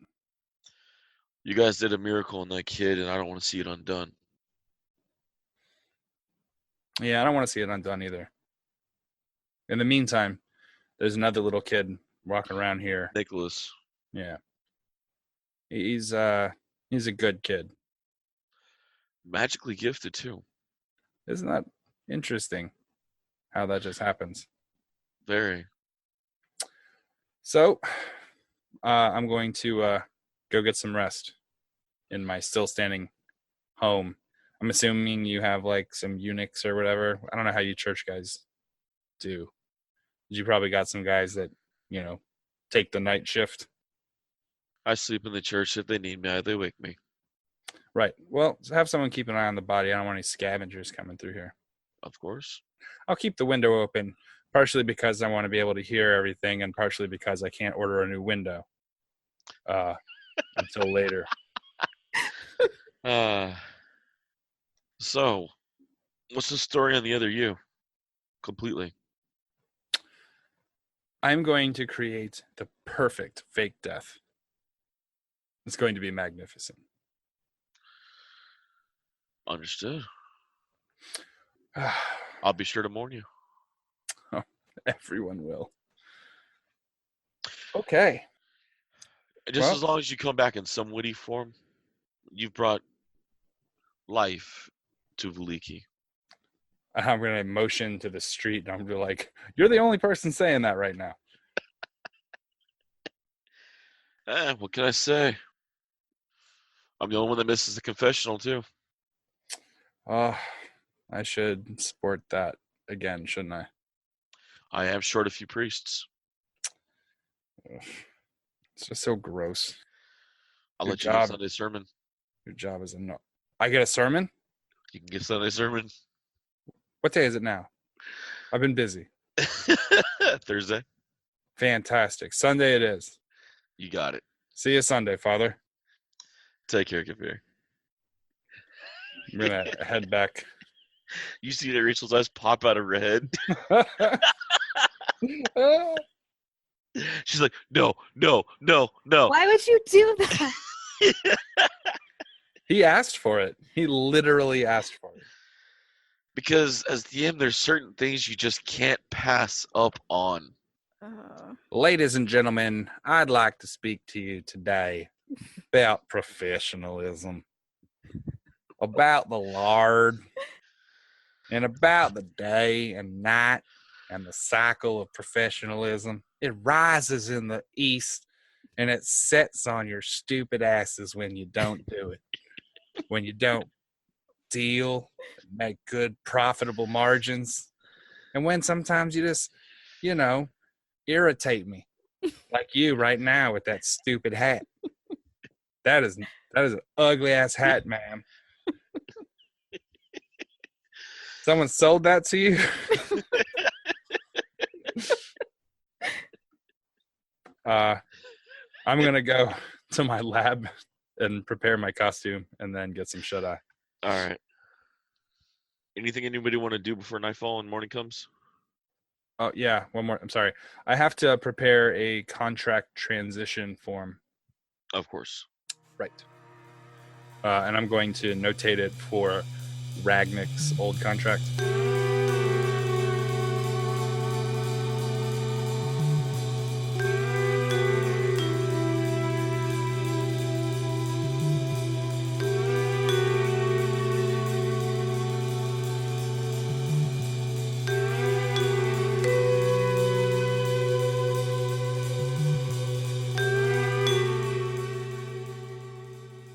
You guys did a miracle on that kid, and I don't want to see it undone. Yeah, I don't want to see it undone either. In the meantime, there's another little kid walking around here. Nicholas. Yeah. He's a good kid. Magically gifted, too. Isn't that interesting how that just happens? Very. So, I'm going to go get some rest in my still standing home. I'm assuming you have like some eunuchs or whatever. I don't know how you church guys do. You probably got some guys that, take the night shift. I sleep in the church. If they need me, they wake me. Right. Well, have someone keep an eye on the body. I don't want any scavengers coming through here. Of course. I'll keep the window open, partially because I want to be able to hear everything and partially because I can't order a new window until later. So, what's the story on the other you? Completely. I'm going to create the perfect fake death. It's going to be magnificent. Understood. I'll be sure to warn you. Everyone will. Okay. Just Well- as long as you come back in some witty form, you've brought life to Vallaki. I'm going to motion to the street and I'm going to be like, you're the only person saying that right now. What can I say? I'm the only one that misses the confessional, too. I should support that again, shouldn't I? I am short a few priests. Ugh. It's just so gross. I'll Your let you get job- Sunday sermon. Your job is enough. I get a sermon? You can get Sunday sermon. What day is it now? I've been busy. Thursday. Fantastic. Sunday it is. You got it. See you Sunday, Father. Take care, Kabir. I'm going to head back. You see that Rachel's eyes pop out of her head? She's like, no. Why would you do that? He asked for it. He literally asked for it. Because as DM, there's certain things you just can't pass up on. Ladies and gentlemen, I'd like to speak to you today about professionalism, about the Lord, and about the day and night and the cycle of professionalism. It rises in the east and it sets on your stupid asses when you don't do it, when you don't deal, make good profitable margins, and when sometimes you just, irritate me like you right now with that stupid hat. That is an ugly ass hat, ma'am. Someone sold that to you? I'm gonna go to my lab and prepare my costume and then get some shut-eye. All right. Anything anybody want to do before nightfall and morning comes? Oh yeah, one more. I'm sorry. I have to prepare a contract transition form. Of course. Right. And I'm going to notate it for Ragnick's old contract.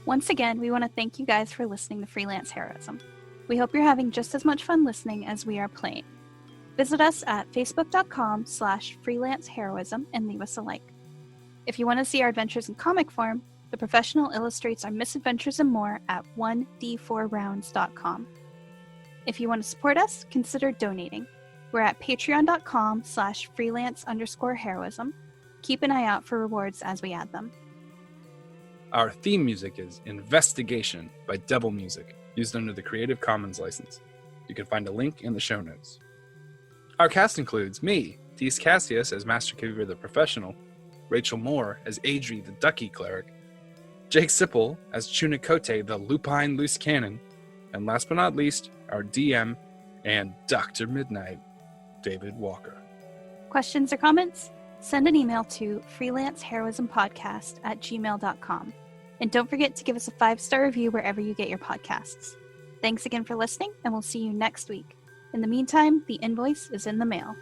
Once again, we want to thank you guys for listening to Freelance Heroism. We hope you're having just as much fun listening as we are playing. Visit us at facebook.com/freelanceheroism and leave us a like. If you want to see our adventures in comic form, The Professional illustrates our misadventures and more at 1d4rounds.com. If you want to support us, consider donating. We're at patreon.com/freelance_heroism. Keep an eye out for rewards as we add them. Our theme music is Investigation by Devil Music, used under the Creative Commons license. You can find a link in the show notes. Our cast includes me, Dees Cassius as Master Kabir the Professional, Rachel Moore as Adrie the Ducky Cleric, Jake Sipple as Chunakote the Lupine Loose Cannon, and last but not least, our DM and Dr. Midnight, David Walker. Questions or comments? Send an email to freelanceheroismpodcast@gmail.com. And don't forget to give us a 5-star review wherever you get your podcasts. Thanks again for listening, and we'll see you next week. In the meantime, the invoice is in the mail.